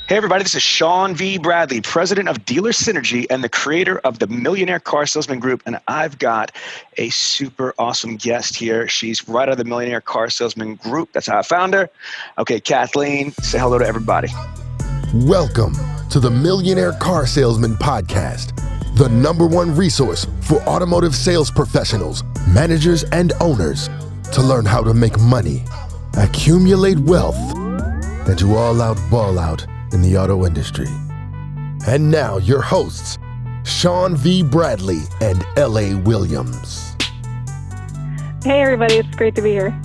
Hey everybody, this is Sean V. Bradley, president of Dealer Synergy and the creator of the Millionaire Car Salesman Group. And I've got a super awesome guest here. She's right out of the Millionaire Car Salesman Group. That's how I found her. Okay, Kathleen, say hello to everybody. Welcome to the Millionaire Car Salesman Podcast, the #1 resource for automotive sales professionals, managers, and owners to learn how to make money, accumulate wealth, and to all out ball out in the auto industry. And now your hosts, Sean V. Bradley and L.A. Williams. Hey everybody, it's great to be here.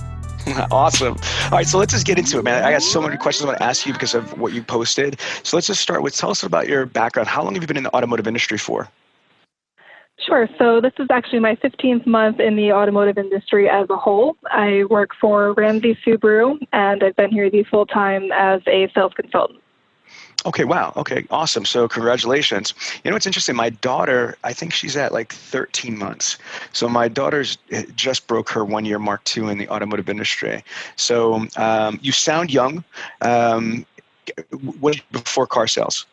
Awesome. All right, so let's just get into it, man. I got so many questions I want to ask you because of what you posted. So let's just start with, tell us about your background. How long have you been in the automotive industry for? Sure. So this is actually my 15th month in the automotive industry as a whole. I work for Ramsey Subaru, and I've been here the full time as a sales consultant. Okay, wow. Okay, awesome. So congratulations. You know what's interesting? My daughter, I think she's at like 13 months. So my daughter's just broke her 1-year mark too in the automotive industry. So you sound young. What before car sales?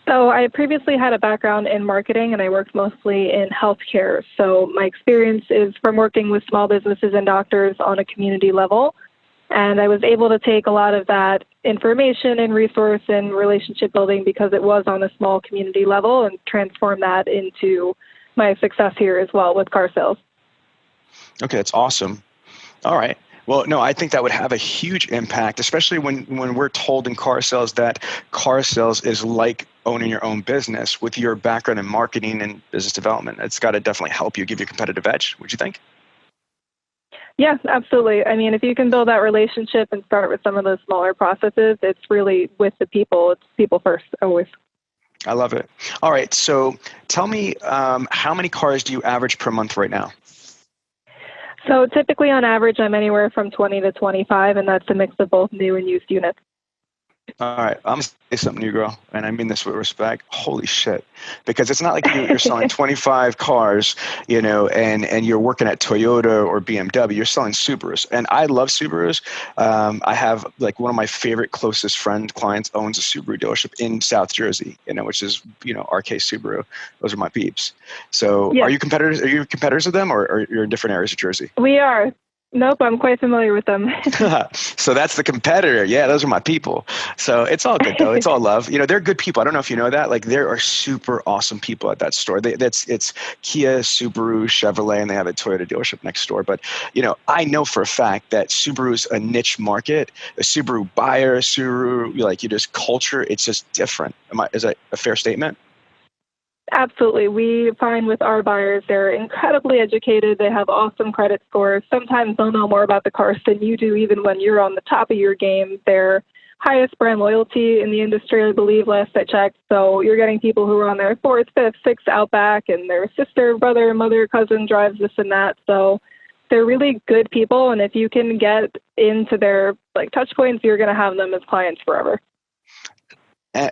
So I previously had a background in marketing, and I worked mostly in healthcare. So my experience is from working with small businesses and doctors on a community level. And I was able to take a lot of that information and resource and relationship building because it was on a small community level and transform that into my success here as well with car sales. Okay, that's awesome. All right. Well, no, I think that would have a huge impact, especially when we're told in car sales that car sales is like owning your own business. With your background in marketing and business development, it's got to definitely help you, give you a competitive edge. Would you think? Yeah, absolutely. I mean, if you can build that relationship and start with some of those smaller processes, it's really with the people. It's people first, always. I love it. All right. So tell me, how many cars do you average per month right now? So typically on average, I'm anywhere from 20 to 25, and that's a mix of both new and used units. All right, I'm going to say something to you, girl, and I mean this with respect. Holy shit. Because it's not like you're selling 25 cars, you know, and you're working at Toyota or BMW. You're selling Subarus. And I love Subarus. I have, like, one of my favorite closest clients owns a Subaru dealership in South Jersey, you know, which is, you know, RK Subaru. Those are my peeps. So yeah. Are you competitors of them, or you're in different areas of Jersey? We are. Nope, I'm quite familiar with them. So that's the competitor. Yeah, those are my people. So it's all good, though. It's all love. You know, they're good people. I don't know if you know that. Like, there are super awesome people at that store. It's Kia, Subaru, Chevrolet, and they have a Toyota dealership next door. But, you know, I know for a fact that Subaru is a niche market. A Subaru buyer, Subaru, like, you just culture, it's just different. Is that a fair statement? Absolutely. We find with our buyers, they're incredibly educated. They have awesome credit scores. Sometimes they'll know more about the cars than you do, even when you're on the top of your game. They're highest brand loyalty in the industry, I believe, last I checked. So you're getting people who are on their 4th, 5th, 6th Outback, and their sister, brother, mother, cousin drives this and that. So they're really good people. And if you can get into their touch points, you're going to have them as clients forever.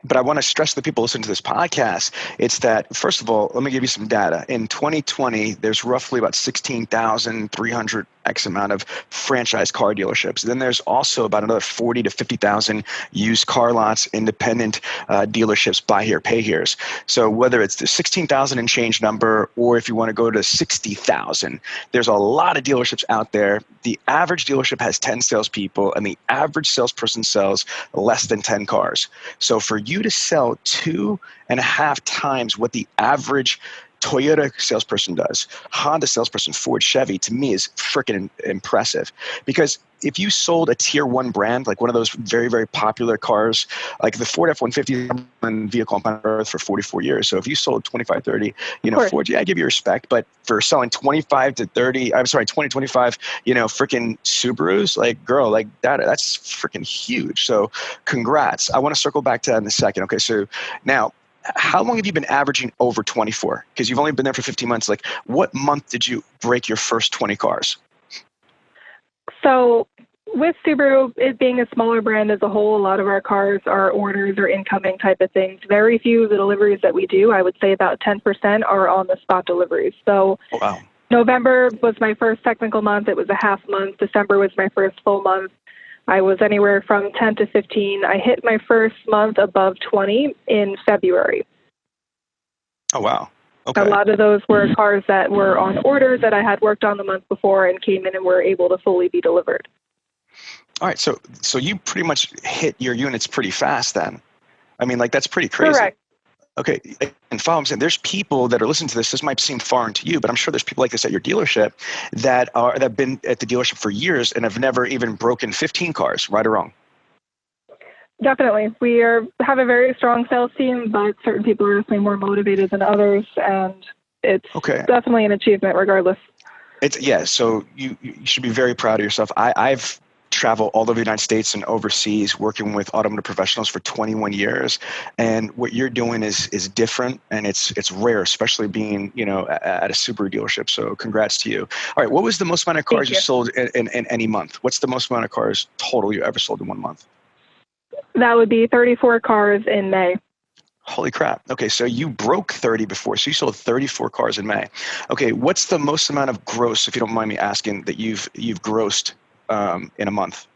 But I want to stress to the people listening to this podcast, it's that, first of all, let me give you some data. In 2020, there's roughly about 16,300 X amount of franchise car dealerships. Then there's also about another 40 to 50,000 used car lots, independent dealerships, buy here, pay here's. So whether it's the 16,000 and change number, or if you want to go to 60,000, there's a lot of dealerships out there. The average dealership has 10 salespeople, and the average salesperson sells less than 10 cars. So for you to sell 2.5 times what the average Toyota salesperson does, Honda salesperson, Ford, Chevy, to me is freaking impressive. Because if you sold a tier 1 brand, like one of those very, very popular cars, like the Ford F-150 vehicle on planet Earth for 44 years. So if you sold 25, 30, you know, Ford, yeah, I give you respect. But for selling 25 to 30, 20, 25, you know, freaking Subarus, like, girl, like that's freaking huge. So congrats. I want to circle back to that in a second. Okay, so now, how long have you been averaging over 24? Because you've only been there for 15 months. Like, what month did you break your first 20 cars? So with Subaru, it being a smaller brand as a whole, a lot of our cars are orders or incoming type of things. Very few of the deliveries that we do, I would say about 10% are on the spot deliveries. So November was my first technical month. It was a half month. December was my first full month. I was anywhere from 10 to 15. I hit my first month above 20 in February. Oh, wow. Okay. A lot of those were cars that were on order that I had worked on the month before and came in and were able to fully be delivered. All right. So you pretty much hit your units pretty fast then. I mean, like, that's pretty crazy. Correct. Okay. And follow, I'm saying there's people that are listening to this. This might seem foreign to you, but I'm sure there's people like this at your dealership that have been at the dealership for years and have never even broken 15 cars, right or wrong? Definitely. We have a very strong sales team, but certain people are definitely more motivated than others, and it's definitely an achievement regardless. So you should be very proud of yourself. I've traveled all over the United States and overseas working with automotive professionals for 21 years. And what you're doing is different, and it's rare, especially being, at a Subaru dealership. So congrats to you. All right. What was the most amount of cars you sold in any month? What's the most amount of cars total you ever sold in one month? That would be 34 cars in May. Holy crap. Okay, so you broke 30 before, so you sold 34 cars in May. Okay, what's the most amount of gross, if you don't mind me asking, that you've grossed in a month?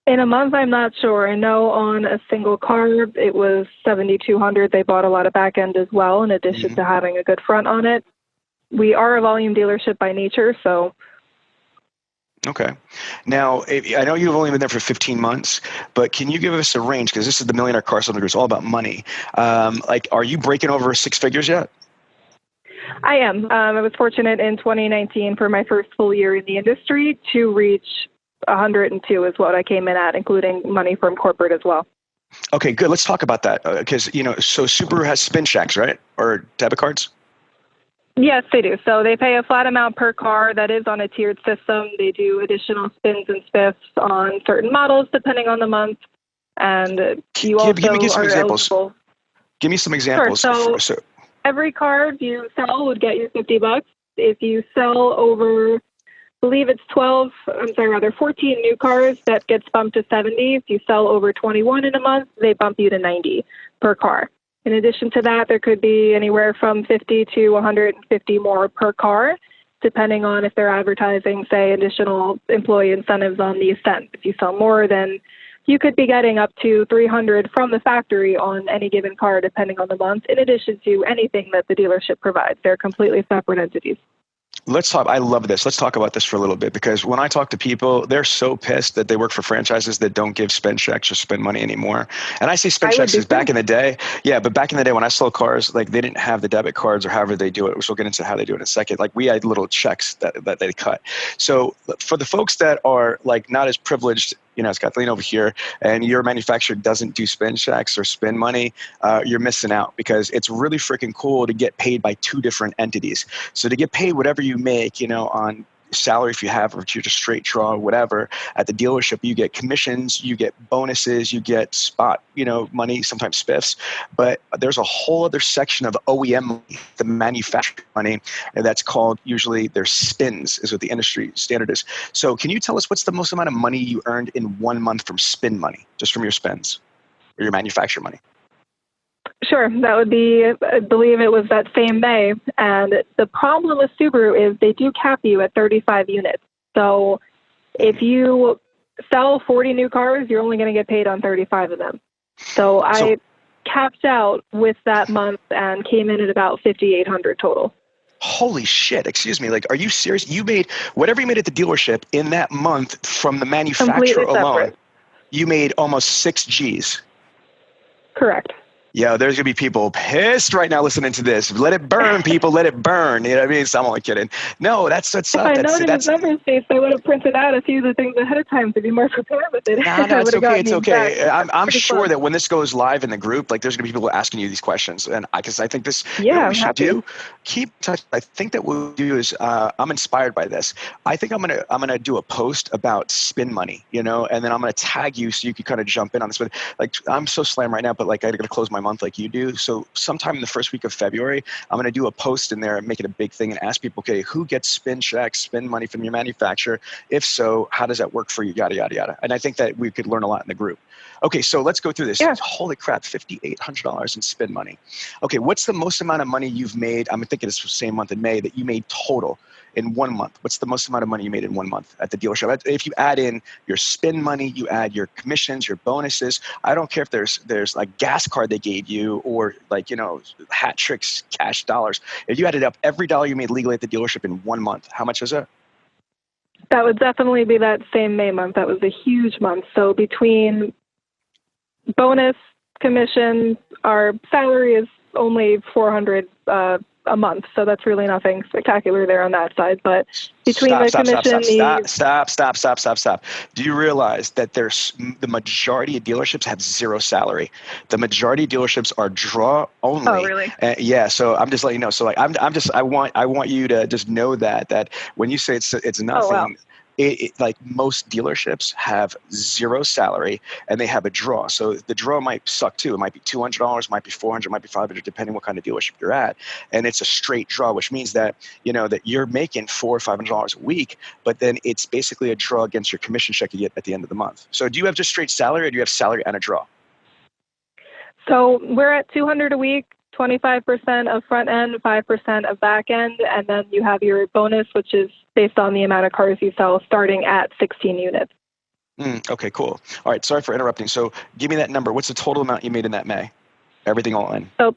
In a month, I'm not sure. I know on a single car, it was $7,200. They bought a lot of back end as well, in addition to having a good front on it. We are a volume dealership by nature, so... Okay. Now, I know you've only been there for 15 months, but can you give us a range? Because this is the Millionaire Car Salesman Group. It's all about money. Are you breaking over six figures yet? I am. I was fortunate in 2019 for my first full year in the industry to reach 102 is what I came in at, including money from corporate as well. Okay, good. Let's talk about that. Because, so Subaru has spin checks, right? Or debit cards? Yes, they do. So they pay a flat amount per car that is on a tiered system. They do additional spins and spiffs on certain models depending on the month. And you also give me some examples. Eligible. Give me some examples. Sure. So every car you sell would get you $50. If you sell over, I believe it's 14 new cars, that gets bumped to 70. If you sell over 21 in a month, they bump you to 90 per car. In addition to that, there could be anywhere from 50 to 150 more per car, depending on if they're advertising, say, additional employee incentives on the Ascent. If you sell more, then you could be getting up to 300 from the factory on any given car, depending on the month, in addition to anything that the dealership provides. They're completely separate entities. Let's talk. I love this. Let's talk about this for a little bit, because when I talk to people, they're so pissed that they work for franchises that don't give spin checks or spend money anymore. And I say spin checks is back in the day. Yeah, but back in the day when I sold cars, like, they didn't have the debit cards or however they do it, which we'll get into how they do it in a second. Like, we had little checks that they cut. So for the folks that are like not as privileged, as Kathleen over here, and your manufacturer doesn't do spin checks or spin money, you're missing out, because it's really freaking cool to get paid by two different entities. So to get paid whatever you make, on salary, if you have, or if you're just straight draw or whatever, at the dealership, you get commissions, you get bonuses, you get spot, money, sometimes spiffs. But there's a whole other section of OEM money, the manufacturer money, and that's called, usually their spins, is what the industry standard is. So can you tell us what's the most amount of money you earned in 1 month from spin money, just from your spins or your manufacturer money? Sure. That would be, I believe it was that same May. And the problem with Subaru is they do cap you at 35 units. So if you sell 40 new cars, you're only going to get paid on 35 of them. So I capped out with that month and came in at about 5,800 total. Holy shit. Excuse me. Like, are you serious? You made whatever you made at the dealership in that month from the manufacturer alone. You made almost 6 G's. Correct. Yeah, there's going to be people pissed right now listening to this. Let it burn, people. Let it burn. You know what I mean? So I'm only kidding. No, that's If I known in his numbers space, I would have printed out a few of the things ahead of time to be more prepared with it. No, it's okay. It's okay. I'm sure that when this goes live in the group, like, there's going to be people asking you these questions. And because I think this, what we should do, keep touch. I think that what we'll do is, I'm inspired by this. I think I'm gonna do a post about spin money, and then I'm gonna tag you so you can kind of jump in on this. But like, I'm so slammed right now, but like, I got to close my month like you do. So sometime in the first week of February, I'm going to do a post in there and make it a big thing and ask people, okay, who gets spin checks, spin money from your manufacturer? If so, how does that work for you? Yada, yada, yada. And I think that we could learn a lot in the group. Okay, so let's go through this. Yeah. Holy crap, $5,800 in spin money. Okay, what's the most amount of money you've made? I'm thinking it's the same month in May that you made total in 1 month? What's the most amount of money you made in 1 month at the dealership? If you add in your spin money, you add your commissions, your bonuses. I don't care if there's like gas card they gave you or like, hat tricks, cash dollars. If you added up every dollar you made legally at the dealership in 1 month, how much is it? That would definitely be that same May month. That was a huge month. So between bonus, commission, our salary is only $400 a month. So that's really nothing spectacular there on that side. But between Stop. Do you realize that the majority of dealerships have zero salary? The majority of dealerships are draw only. Oh, really? Yeah. So I'm just letting you know. So like, I want you to just know that when you say it's nothing, oh, wow. Like most dealerships have zero salary and they have a draw. So the draw might suck too. It might be $200, might be $400, might be $500, depending what kind of dealership you're at. And it's a straight draw, which means that, that you're making $400 or $500 a week, but then it's basically a draw against your commission check you get at the end of the month. So do you have just straight salary or do you have salary and a draw? So we're at $200 a week. 25% of front end, 5% of back end, and then you have your bonus, which is based on the amount of cars you sell, starting at 16 units. Okay, cool. All right, sorry for interrupting. So give me that number. What's the total amount you made in that May? Everything all in. So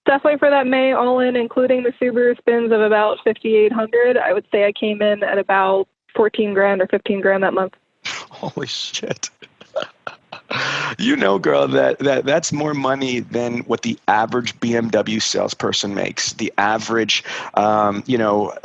definitely for that May all in, including the Subaru spins of about $5,800, I would say I came in at about $14,000 or $15,000 that month. Holy shit. Girl, that's more money than what the average BMW salesperson makes. The average, Maserati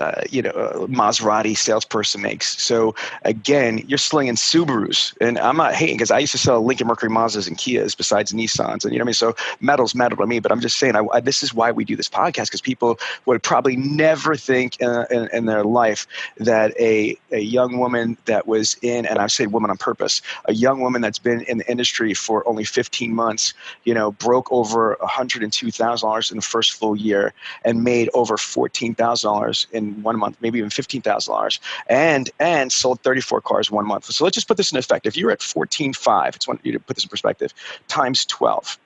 salesperson makes. So again, you're slinging Subarus, and I'm not hating because I used to sell Lincoln, Mercury, Mazdas, and Kias besides Nissans, and you know what I mean. So metal's metal to me, but I'm just saying, this is why we do this podcast, because people would probably never think in their life that a young woman that was in, and I say woman on purpose, a young woman that's been in the industry for only 15 months, broke over $102,000 in the first full year and made over $14,000 in 1 month, maybe even $15,000, and sold 34 cars 1 month. So let's just put this in effect. If you're at 14.5, I just want you to put this in perspective, times 12.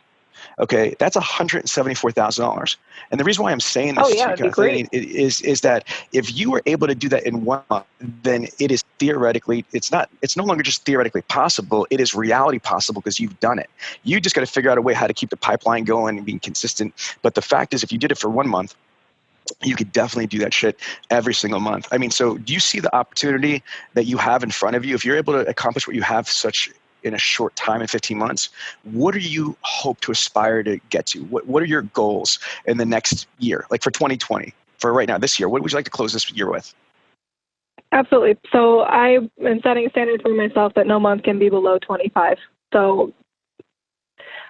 Okay, that's $174,000. And the reason why I'm saying this Kathleen, is that if you were able to do that in 1 month, then it is theoretically, it's no longer just theoretically possible, it is reality possible because you've done it. You just got to figure out a way how to keep the pipeline going and being consistent. But the fact is, if you did it for 1 month, you could definitely do that shit every single month. I mean, so do you see the opportunity that you have in front of you? If you're able to accomplish what you have in a short time, in 15 months, what do you hope to aspire to get to? What are your goals in the next year? Like for 2020, for right now, this year, what would you like to close this year with? Absolutely. So I am setting a standard for myself that no month can be below 25. So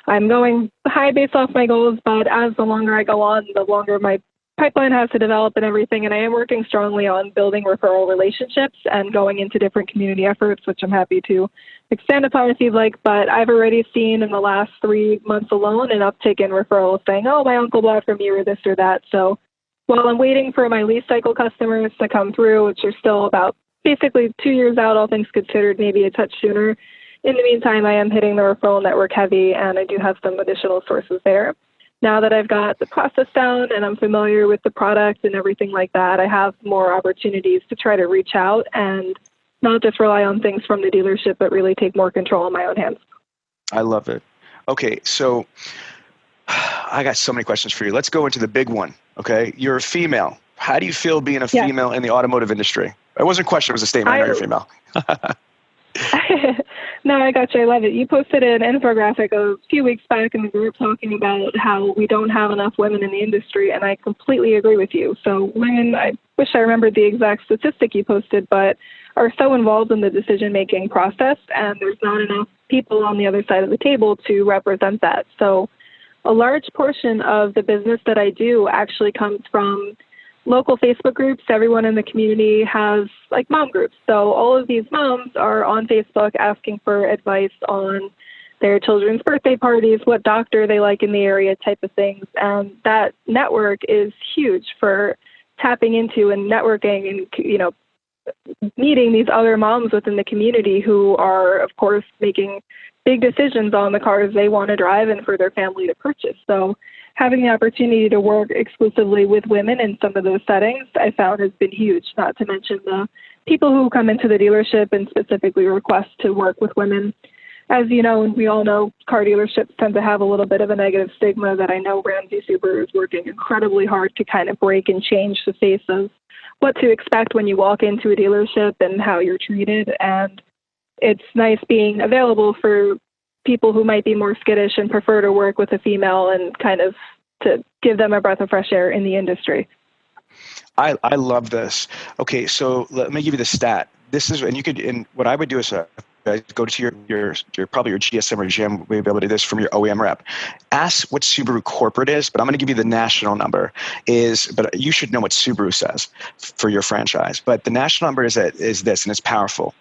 I'm going high based off my goals, but as the longer I go on, the longer my pipeline has to develop and everything. And I am working strongly on building referral relationships and going into different community efforts, which I'm happy to expand upon if you'd like. But I've already seen in the last 3 months alone an uptick in referrals saying, oh, my uncle bought from you or this or that. So while I'm waiting for my lease cycle customers to come through, which are still about basically 2 years out, all things considered, maybe a touch sooner. In the meantime, I am hitting the referral network heavy, and I do have some additional sources there. Now that I've got the process down and I'm familiar with the product and everything like that, I have more opportunities to try to reach out and not just rely on things from the dealership, but really take more control in my own hands. I love it. Okay, so I got so many questions for you. Let's go into the big one, okay? You're a female. How do you feel being a female in the automotive industry? It wasn't a question, it was a statement. I know you're female. No, I got you. I love it. You posted an infographic a few weeks back in the group talking about how we don't have enough women in the industry, and I completely agree with you. So women, I wish I remembered the exact statistic you posted, but are so involved in the decision-making process, and there's not enough people on the other side of the table to represent that. So a large portion of the business that I do actually comes from local Facebook groups. Everyone in the community has like mom groups. So all of these moms are on Facebook asking for advice on their children's birthday parties, what doctor they like in the area type of things. And that network is huge for tapping into and networking and, meeting these other moms within the community who are, of course, making big decisions on the cars they want to drive and for their family to purchase. So having the opportunity to work exclusively with women in some of those settings, I found has been huge, not to mention the people who come into the dealership and specifically request to work with women. As you know, and we all know, car dealerships tend to have a little bit of a negative stigma that I know Ramsey Subaru is working incredibly hard to kind of break and change the face of what to expect when you walk into a dealership and how you're treated. And it's nice being available for people who might be more skittish and prefer to work with a female and kind of to give them a breath of fresh air in the industry. I love this. Okay, so let me give you the stat. This is, and you could, and what I would do is go to your probably your GSM or GM, we'll be able to do this from your OEM rep. Ask what Subaru corporate is, but I'm going to give you the national number but you should know what Subaru says for your franchise. But the national number is this, and it's powerful.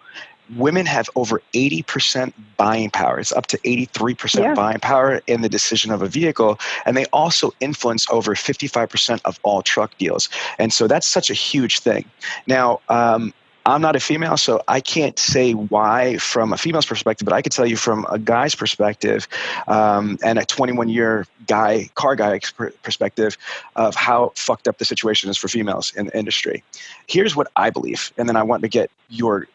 Women have over 80% buying power. It's up to 83% buying power in the decision of a vehicle. And they also influence over 55% of all truck deals. And so that's such a huge thing. Now, I'm not a female, so I can't say why from a female's perspective, but I could tell you from a guy's perspective and a 21-year car guy perspective of how fucked up the situation is for females in the industry. Here's what I believe, and then I want to get your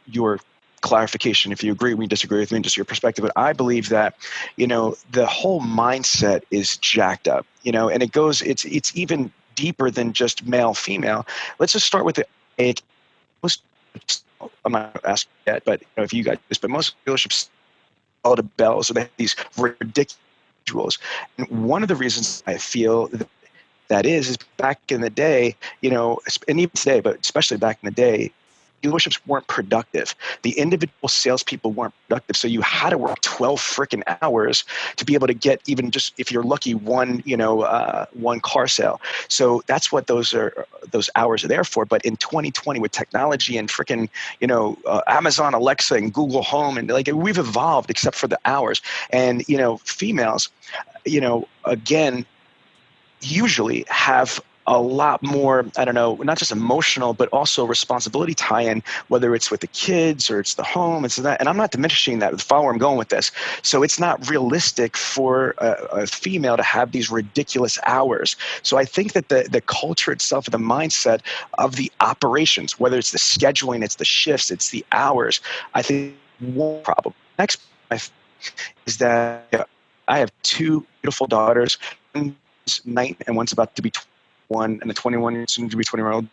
clarification if you agree with me, disagree with me, just your perspective. But I believe that, the whole mindset is jacked up, and it's even deeper than just male, female. Let's just start with I'm not asking yet, but if you guys, but most dealerships all the bells, so they have these ridiculous rules. And one of the reasons I feel that is back in the day, and even today, but especially back in the day, dealerships weren't productive. The individual salespeople weren't productive. So you had to work 12 freaking hours to be able to get even just, if you're lucky, one car sale. So that's what those hours are there for. But in 2020 with technology and freaking, Amazon, Alexa and Google Home, and we've evolved except for the hours. And, females, again, usually have a lot more, I don't know, not just emotional, but also responsibility tie-in, whether it's with the kids or it's the home and so that. And I'm not diminishing that. Follow where I'm going with this. So it's not realistic for a female to have these ridiculous hours. So I think that the culture itself, the mindset of the operations, whether it's the scheduling, it's the shifts, it's the hours, I think one problem. Next is that I have two beautiful daughters, one's 9 and one's about to be 21, and the 21 soon to be 20-year-old,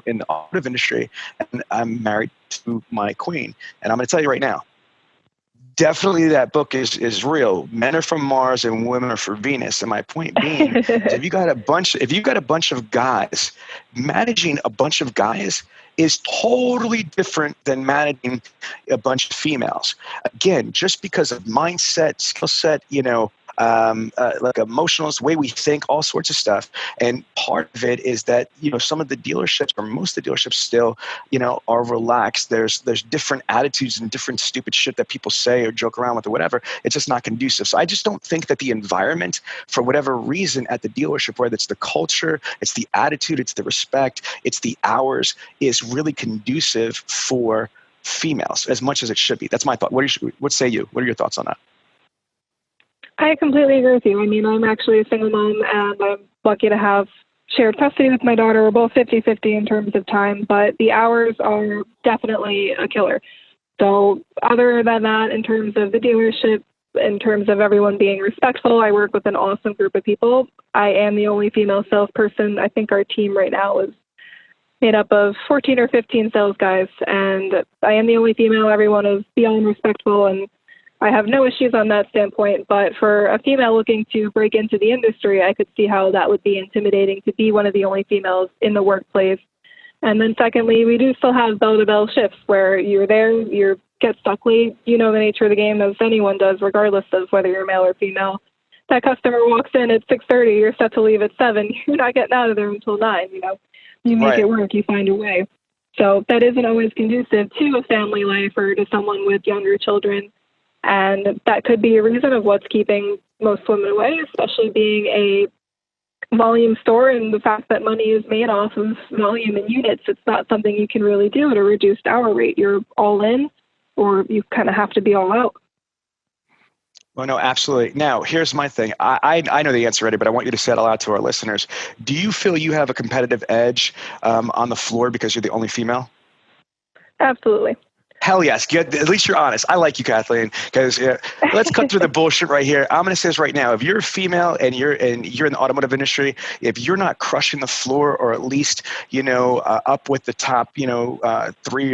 in the automotive industry, and I'm married to my queen. And I'm going to tell you right now, definitely that book is real. Men are from Mars and women are for Venus. And my point being, if you got a bunch of guys, managing a bunch of guys is totally different than managing a bunch of females. Again, just because of mindset, skill set, like emotionals, the way we think, all sorts of stuff. And part of it is that, some of the dealerships, or most of the dealerships still, are relaxed. There's different attitudes and different stupid shit that people say or joke around with or whatever. It's just not conducive. So I just don't think that the environment, for whatever reason at the dealership, whether it's the culture, it's the attitude, it's the respect, it's the hours, is really conducive for females as much as it should be. That's my thought. What say you? What are your thoughts on that? I completely agree with you. I mean, I'm actually a single mom, and I'm lucky to have shared custody with my daughter. We're both 50-50 in terms of time, but the hours are definitely a killer. So other than that, in terms of the dealership, in terms of everyone being respectful, I work with an awesome group of people. I am the only female salesperson. I think our team right now is made up of 14 or 15 sales guys, and I am the only female. Everyone is beyond respectful, and I have no issues on that standpoint, but for a female looking to break into the industry, I could see how that would be intimidating to be one of the only females in the workplace. And then secondly, we do still have bell-to-bell shifts where you're there, you get stuck late, the nature of the game as anyone does, regardless of whether you're male or female. That customer walks in at 6:30, you're set to leave at 7, you're not getting out of there until 9, You make it work, you find a way. So that isn't always conducive to a family life or to someone with younger children. And that could be a reason of what's keeping most women away, especially being a volume store and the fact that money is made off of volume and units. It's not something you can really do at a reduced hour rate. You're all in, or you kind of have to be all out. Well, no, absolutely. Now, here's my thing. I know the answer already, but I want you to say it aloud to our listeners. Do you feel you have a competitive edge on the floor because you're the only female? Absolutely. Hell yes. Good. At least you're honest. I like you, Kathleen, because let's cut through the bullshit right here. I'm going to say this right now. If you're a female and you're in the automotive industry, if you're not crushing the floor or at least, up with the top, 3 or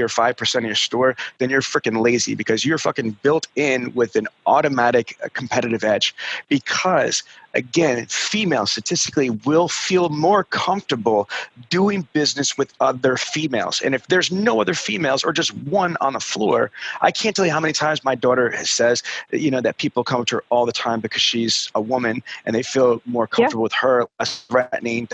5% of your store, then you're freaking lazy because you're fucking built in with an automatic competitive edge because again, females statistically will feel more comfortable doing business with other females. And if there's no other females or just one on the floor, I can't tell you how many times my daughter says, that people come to her all the time because she's a woman and they feel more comfortable with her, less threatening,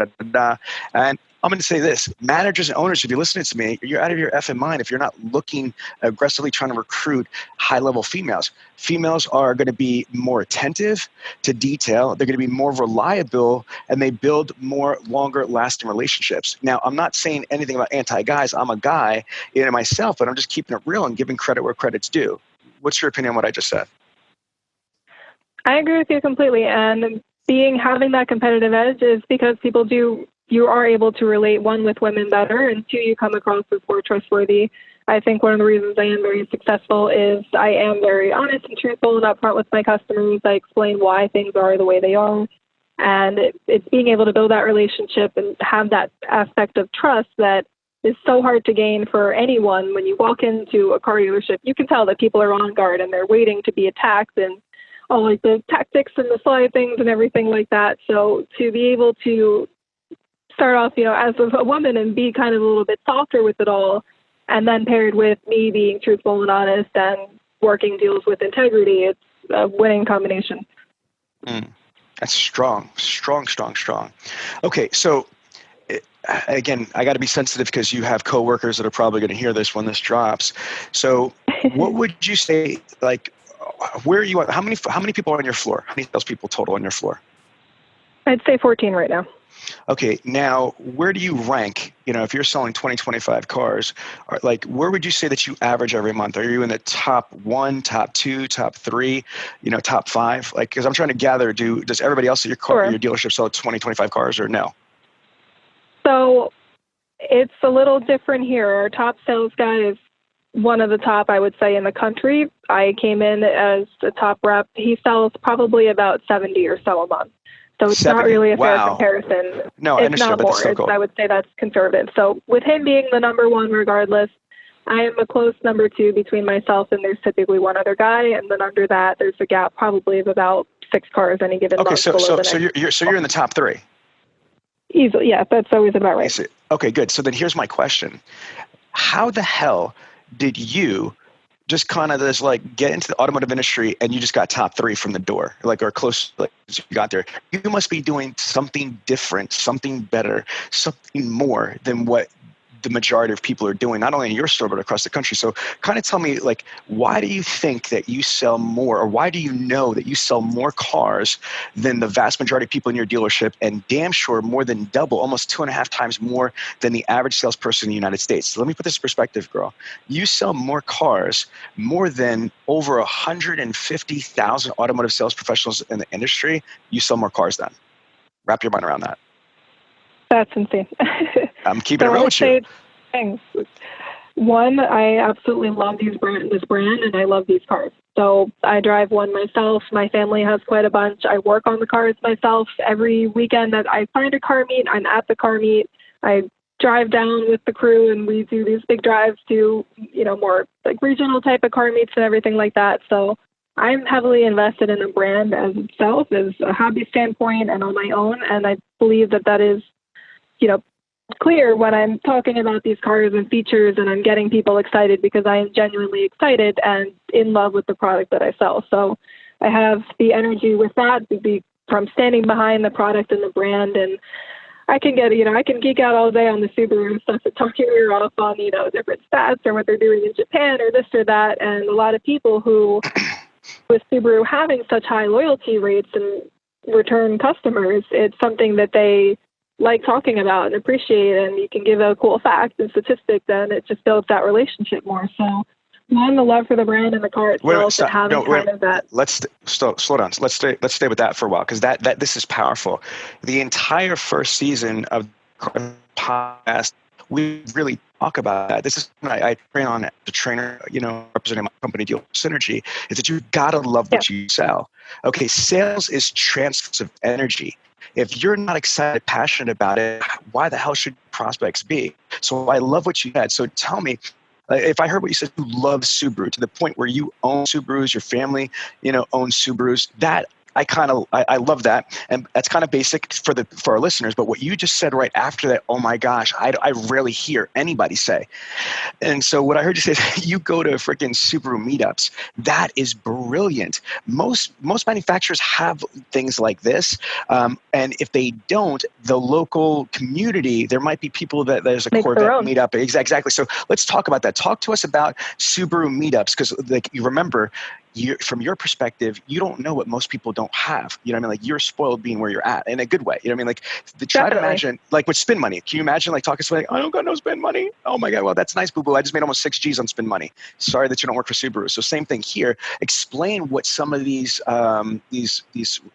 And I'm going to say this, managers and owners, if you're listening to me, you're out of your effing mind if you're not looking aggressively trying to recruit high-level females. Females are going to be more attentive to detail. They're going to be more reliable, and they build more longer-lasting relationships. Now, I'm not saying anything about anti-guys. I'm a guy myself, but I'm just keeping it real and giving credit where credit's due. What's your opinion on what I just said? I agree with you completely. And having that competitive edge is because you are able to relate, one, with women better, and two, you come across as more trustworthy. I think one of the reasons I am very successful is I am very honest and truthful and upfront with my customers. I explain why things are the way they are. And it's being able to build that relationship and have that aspect of trust that is so hard to gain for anyone. When you walk into a car dealership, you can tell that people are on guard and they're waiting to be attacked and all like the tactics and the slide things and everything like that. So to be able to start off, as a woman and be kind of a little bit softer with it all, and then paired with me being truthful and honest and working deals with integrity, it's a winning combination. That's strong. Okay, so again, I got to be sensitive because you have coworkers that are probably going to hear this when this drops. So what would you say, like, where are you at? How many people are on your floor? How many salespeople total on your floor? I'd say 14 right now. Okay, now where do you rank? If you're selling 20, 25 cars, where would you say that you average every month? Are you in the top 1, top 2, top 3, top 5? Because I'm trying to gather, does everybody else at your dealership sell 20, 25 cars or no? So it's a little different here. Our top sales guy is one of the top, I would say, in the country. I came in as the top rep. He sells probably about 70 or so a month. So it's 70. Not really a fair Wow. comparison. No, I understand, but it's still cool. I would say that's conservative. So with him being the number one regardless, I am a close number 2 between myself and there's typically one other guy. And then under that, there's a gap probably of about 6 cars any given month. Okay, so you're in the top 3. Easily, yeah, that's always about right. Okay, good. So then here's my question. How the hell did you just kind of get into the automotive industry and you just got top 3 from the door, or close, you got there? You must be doing something different, something better, something more than what the majority of people are doing, not only in your store, but across the country. So kind of tell me, why do you think that you sell more, or why do you know that you sell more cars than the vast majority of people in your dealership, and damn sure more than double, almost 2.5 times more than the average salesperson in the United States? So let me put this in perspective, girl. You sell more cars, more than over 150,000 automotive sales professionals in the industry. You sell more cars than. Wrap your mind around that. That's insane. I'm keeping it real with you. Things. One, I absolutely love this brand, and I love these cars. So I drive one myself. My family has quite a bunch. I work on the cars myself. Every weekend that I find a car meet, I'm at the car meet. I drive down with the crew, and we do these big drives to, more regional type of car meets and everything like that. So I'm heavily invested in the brand as itself, as a hobby standpoint and on my own. And I believe that is, clear when I'm talking about these cars and features, and I'm getting people excited because I am genuinely excited and in love with the product that I sell. So I have the energy with that from standing behind the product and the brand. And I can I can geek out all day on the Subaru and stuff and talk your ear off on, different stats or what they're doing in Japan or this or that. And a lot of people who, with Subaru having such high loyalty rates and return customers, it's something that they like talking about and appreciate, and you can give a cool fact and statistic, then it just builds that relationship more. So One, the love for the brand and the car Wait a minute, itself, and stop. having No, wait. kind of that. Slow down. Let's stay with that for a while, because that this is powerful. The entire first season of the podcast, we really talk about that. This is when I train on as a trainer, representing my company deal Synergy, is that you've got to love what you sell. Okay, sales is transfer of energy. If you're not excited, passionate about it, why the hell should prospects be? So I love what you said. So tell me, if I heard what you said, you love Subaru to the point where you own Subarus, your family, owns Subarus. That I love that, and that's kind of basic for our listeners. But what you just said right after that, oh my gosh, I rarely hear anybody say. And so what I heard you say is you go to freaking Subaru Meetups. That is brilliant. Most manufacturers have things like this, and if they don't, the local community, there might be people that there's a Corvette meetup. Exactly. So let's talk about that. Talk to us about Subaru Meetups, because you remember, from your perspective, you don't know what most people don't have. You know what I mean? Like, you're spoiled being where you're at in a good way. You know what I mean? Like, try to imagine, like with spin money. Can you imagine like talking to somebody, I don't got no spin money. Oh my God, well, that's nice, boo-boo. I just made almost 6 G's on spin money. Sorry that you don't work for Subaru. So same thing here. Explain what some of these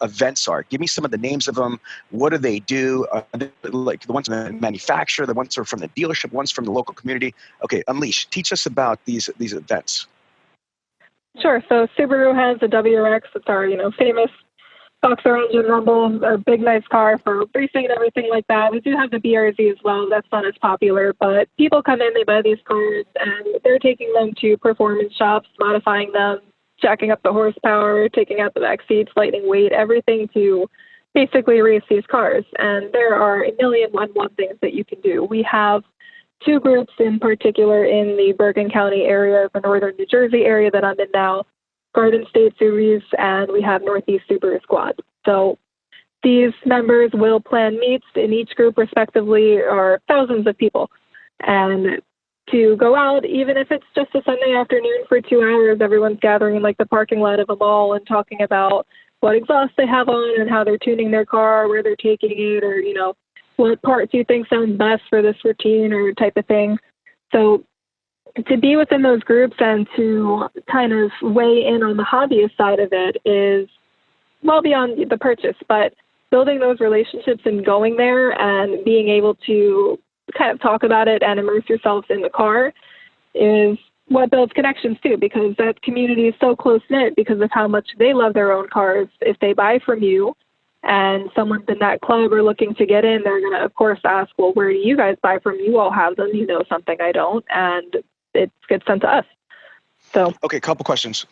events are. Give me some of the names of them. What do they do? Like the ones from the manufacturer, the ones are from the dealership, ones from the local community. Okay, unleash. Teach us about these events. Sure. So Subaru has the WRX. It's our, famous boxer engine rumble, a big, nice car for racing and everything like that. We do have the BRZ as well. That's not as popular, but people come in, they buy these cars, and they're taking them to performance shops, modifying them, jacking up the horsepower, taking out the back seats, lightening weight, everything to basically race these cars. And there are a million and one things that you can do. We have 2 groups in particular in the Bergen County area, the northern New Jersey area that I'm in now, Garden State Series, and we have Northeast Subaru Squad. So these members will plan meets in each group respectively, are thousands of people. And to go out, even if it's just a Sunday afternoon for 2 hours, everyone's gathering in like the parking lot of a mall and talking about what exhaust they have on and how they're tuning their car, where they're taking it, or, what part do you think sounds best for this routine or type of thing. So to be within those groups and to kind of weigh in on the hobbyist side of it is well beyond the purchase, but building those relationships and going there and being able to kind of talk about it and immerse yourselves in the car is what builds connections too, because that community is so close-knit because of how much they love their own cars. If they buy from you, and someone's in that club or looking to get in, they're going to, of course, ask, well, where do you guys buy from? You all have them. You know something I don't. And it gets sent to us. So, okay, couple questions.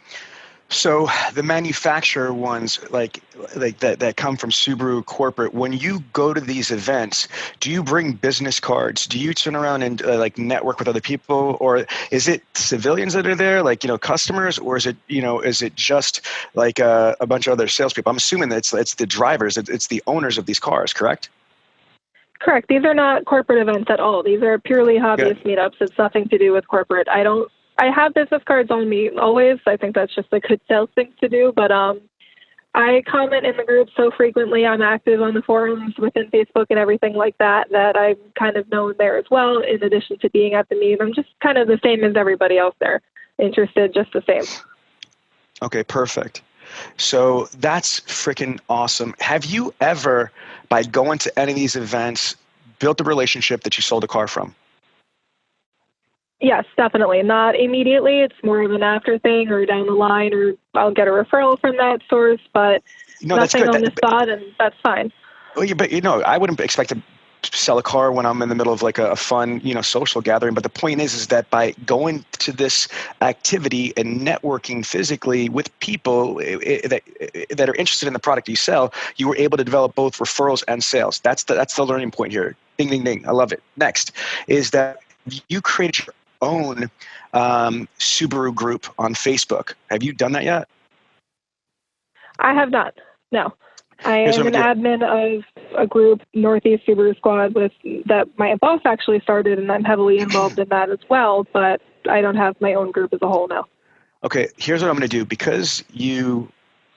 So the manufacturer ones, like that come from Subaru corporate, when you go to these events, do you bring business cards? Do you turn around and network with other people, or is it civilians that are there, customers, or is it just like a bunch of other salespeople? I'm assuming that it's the drivers, it's the owners of these cars, correct? Correct. These are not corporate events at all. These are purely hobbyist meetups. It's nothing to do with corporate. I have business cards on me always. I think that's just a good sales thing to do. But I comment in the group so frequently. I'm active on the forums within Facebook and everything like that, that I'm kind of known there as well, in addition to being at the meet. I'm just kind of the same as everybody else there, interested just the same. Okay, perfect. So that's freaking awesome. Have you ever, by going to any of these events, built a relationship that you sold a car from? Yes, definitely. Not immediately. It's more of an after thing or down the line, or I'll get a referral from that source, but nothing on the spot, and that's fine. Well, but I wouldn't expect to sell a car when I'm in the middle of like a fun, social gathering. But the point is that by going to this activity and networking physically with people that are interested in the product you sell, you were able to develop both referrals and sales. That's the learning point here. Ding, ding, ding. I love it. Next is that you created your own Subaru group on Facebook. Have you done that yet? I have not. No. I am an admin of a group, Northeast Subaru Squad, that my boss actually started, and I'm heavily involved in that as well, but I don't have my own group as a whole now. Okay, here's what I'm going to do. Because you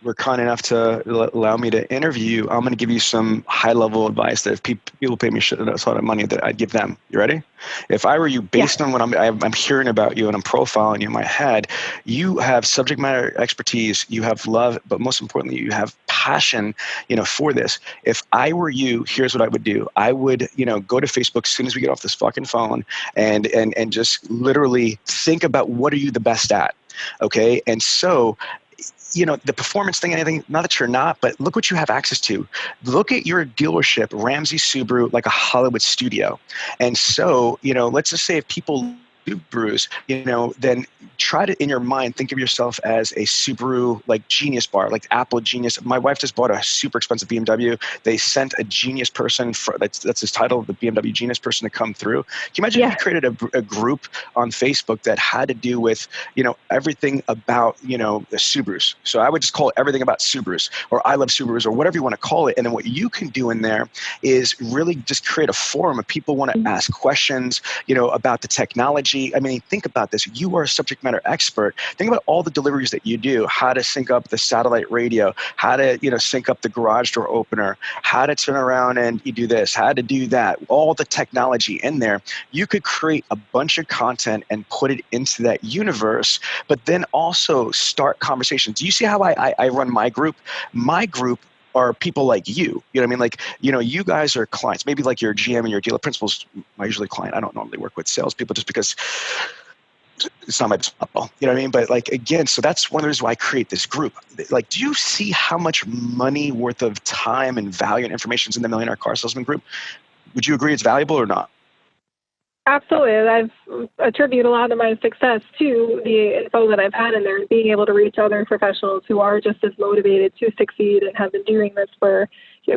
were kind enough to allow me to interview you, I'm going to give you some high-level advice that if people pay me a lot of money, that I'd give them. You ready? If I were you, based on what I'm hearing about you and I'm profiling you in my head, you have subject matter expertise, you have love, but most importantly, you have passion, for this. If I were you, here's what I would do. I would, go to Facebook as soon as we get off this fucking phone and just literally think about what are you the best at, okay? And so, the performance thing, anything, not that you're not, but look what you have access to. Look at your dealership, Ramsey Subaru, like a Hollywood studio. And so, let's just say if people Subarus, then try to, in your mind, think of yourself as a Subaru, like Genius Bar, like Apple Genius. My wife just bought a super expensive BMW. They sent a genius person, that's his title, the BMW genius person, to come through. Can you imagine if you created a group on Facebook that had to do with, everything about, the Subarus? So I would just call it everything about Subarus, or I love Subarus, or whatever you want to call it. And then what you can do in there is really just create a forum of people want to ask questions, about the technology. I mean, think about this. You are a subject matter expert. Think about all the deliveries that you do, how to sync up the satellite radio, how to, sync up the garage door opener, how to turn around and you do this, how to do that, all the technology in there. You could create a bunch of content and put it into that universe, but then also start conversations. Do you see how I run my group? My group are people like you. You know what I mean? Like, you guys are clients. Maybe like your GM and your dealer principal's my usually client. I don't normally work with salespeople just because it's not my spot. You know what I mean? But like, again, so that's one of the reasons why I create this group. Like, do you see how much money worth of time and value and information is in the Millionaire Car Salesman group? Would you agree it's valuable or not? Absolutely. I've attributed a lot of my success to the info that I've had in there and being able to reach other professionals who are just as motivated to succeed and have been doing this for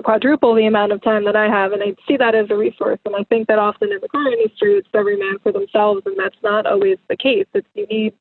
quadruple the amount of time that I have. And I see that as a resource. And I think that often in the car industry, it's every man for themselves, and that's not always the case. It's you need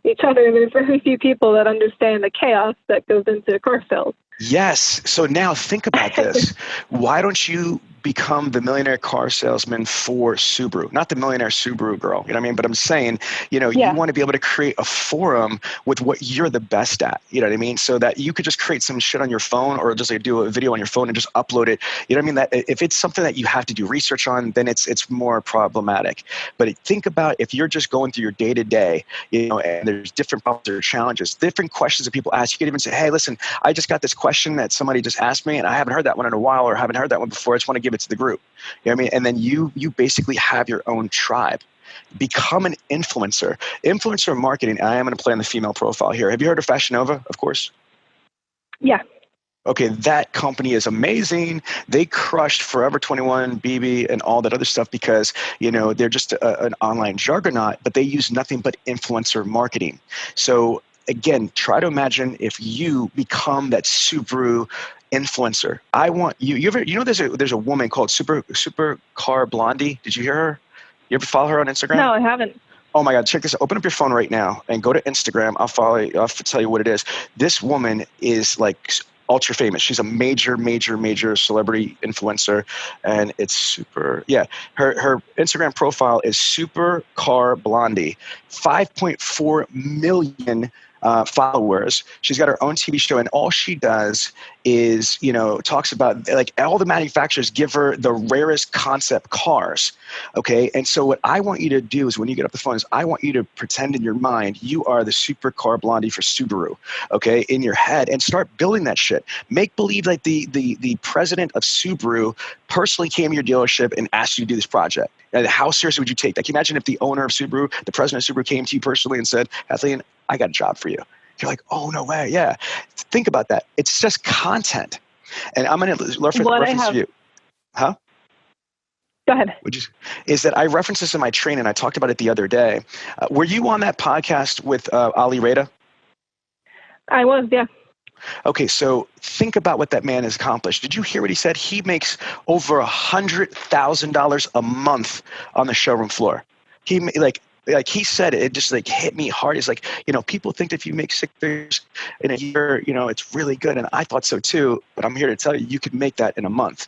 each other. There's very few people that understand the chaos that goes into car sales. Yes. So now think about this. Why don't you become the millionaire car salesman for Subaru? Not the millionaire Subaru girl, you know what I mean? But I'm saying, you want to be able to create a forum with what you're the best at, you know what I mean? So that you could just create some shit on your phone, or just like do a video on your phone and just upload it. You know what I mean? That if it's something that you have to do research on, then it's more problematic. But think about if you're just going through your day to day, and there's different problems or challenges, different questions that people ask. You could even say, hey, listen, I just got this question that somebody just asked me, and I haven't heard that one in a while, or haven't heard that one before. I just want to give it to the group. You know what I mean? And then you basically have your own tribe. Become an influencer. Influencer marketing. I am going to play on the female profile here. Have you heard of Fashion Nova? Of course. Yeah. Okay, that company is amazing. They crushed Forever 21, BB, and all that other stuff because, they're just an online juggernaut, but they use nothing but influencer marketing. So again, try to imagine if you become that Subaru influencer. I want you. There's a woman called Super Car Blondie. Did you hear her? You ever follow her on Instagram? No, I haven't. Oh my God, check this out. Open up your phone right now and go to Instagram. I'll follow you. I'll tell you what it is. This woman is like ultra famous. She's a major celebrity influencer, and it's super. Yeah, her Instagram profile is Super Car Blondie, 5.4 million followers. She's got her own TV show, and all she does is, talks about like all the manufacturers give her the rarest concept cars. Okay. And so what I want you to do is when you get off the phone is I want you to pretend in your mind you are the Super Car Blondie for Subaru. Okay. In your head, and start building that shit. Make believe like the president of Subaru personally came to your dealership and asked you to do this project. And how seriously would you take that? Can you imagine if the owner of Subaru, the president of Subaru, came to you personally and said, Kathleen, I got a job for you. You're like, oh, no way. Yeah. Think about that. It's just content. And I'm going to reference you. Huh? Go ahead. Is that I referenced this in my training. I talked about it the other day. Were you on that podcast with Ali Reda? I was, yeah. Okay, so think about what that man has accomplished. Did you hear what he said? He makes over $100,000 a month on the showroom floor. He like he said it just like hit me hard. He's like, people think if you make 6 figures in a year, it's really good. And I thought so too, but I'm here to tell you, you could make that in a month.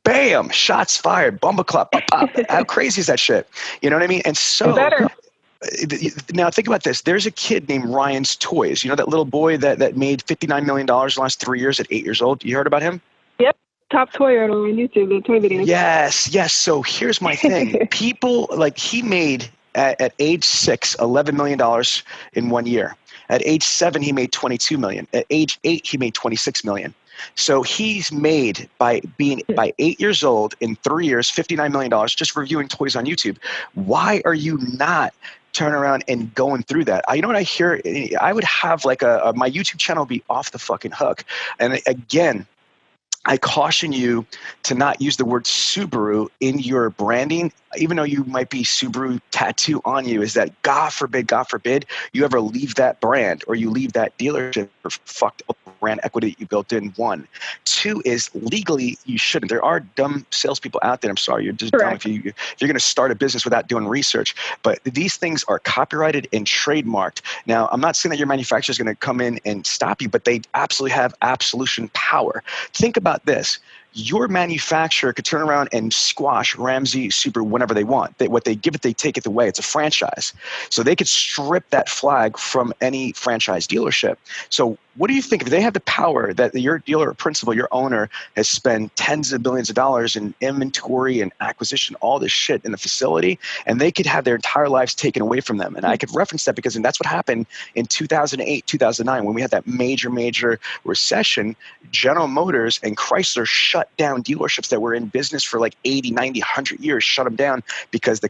Bam, shots fired, bumble clap, pop, pop. How crazy is that shit? You know what I mean? And so, better. now think about this. There's a kid named Ryan's Toys. You know that little boy that made $59 million in the last 3 years at 8 years old? You heard about him? Yep. Top toy on YouTube, the toy videos. Yes. So here's my thing. People, like, he made at age 6, $11 million in 1 year. At age 7, he made $22 million. At age 8, he made $26 million. So he's made by 8 years old in 3 years, $59 million just reviewing toys on YouTube. Why are you not turning around and going through that? You know what I hear? I would have like my YouTube channel be off the fucking hook. And again, I caution you to not use the word Subaru in your branding, even though you might be Subaru tattoo on you, is that God forbid you ever leave that brand or you leave that dealership or fucked up brand equity that you built in. 1. 2 is legally you shouldn't. There are dumb salespeople out there. I'm sorry, you're just Correct. dumb if you're going to start a business without doing research. But these things are copyrighted and trademarked. Now, I'm not saying that your manufacturer is going to come in and stop you, but they absolutely have absolution power. Think about this. Your manufacturer could turn around and squash Ramsey Subaru whenever they want. What they give it, they take it away. It's a franchise. So they could strip that flag from any franchise dealership. So what do you think if they have the power that your dealer or principal, your owner, has spent tens of billions of dollars in inventory and acquisition, all this shit in the facility, and they could have their entire lives taken away from them? And I could reference that because that's what happened in 2008, 2009, when we had that major recession. General Motors and Chrysler shut down dealerships that were in business for like 80, 90, 100 years, shut them down because the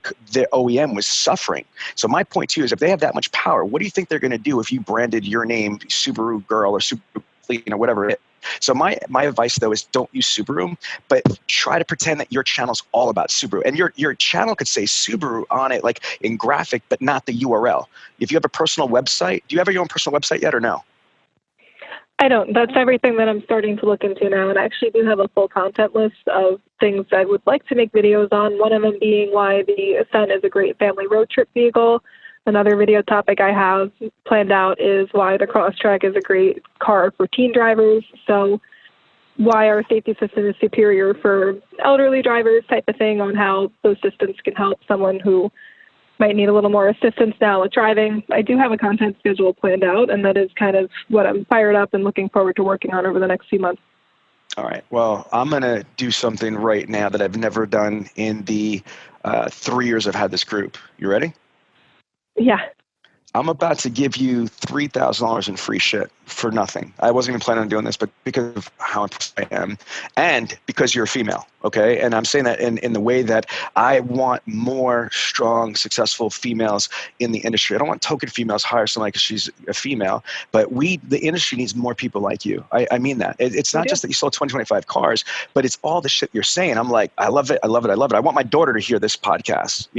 OEM was suffering. So my point to you is if they have that much power, what do you think they're going to do if you branded your name Subaru Girl or Subaru, whatever it is? So my advice, though, is don't use Subaru, but try to pretend that your channel's all about Subaru. And your channel could say Subaru on it, like in graphic, but not the URL. If you have a personal website, do you have your own personal website yet or no? I don't. That's everything that I'm starting to look into now. And I actually do have a full content list of things I would like to make videos on, one of them being why the Ascent is a great family road trip vehicle. Another video topic I have planned out is why the Crosstrek is a great car for teen drivers. So why our safety system is superior for elderly drivers type of thing, on how those systems can help someone who might need a little more assistance now with driving. I do have a content schedule planned out, and that is kind of what I'm fired up and looking forward to working on over the next few months. All right. Well, I'm going to do something right now that I've never done in the 3 years I've had this group. You ready? Yeah. I'm about to give you $3,000 in free shit for nothing. I wasn't even planning on doing this, but because of how impressed I am and because you're a female, okay? And I'm saying that in the way that I want more strong, successful females in the industry. I don't want token females hire somebody because she's a female, but the industry needs more people like you. I mean that. It's not just that you sold 2025 cars, but it's all the shit you're saying. I'm like, I love it. I love it. I love it. I want my daughter to hear this podcast,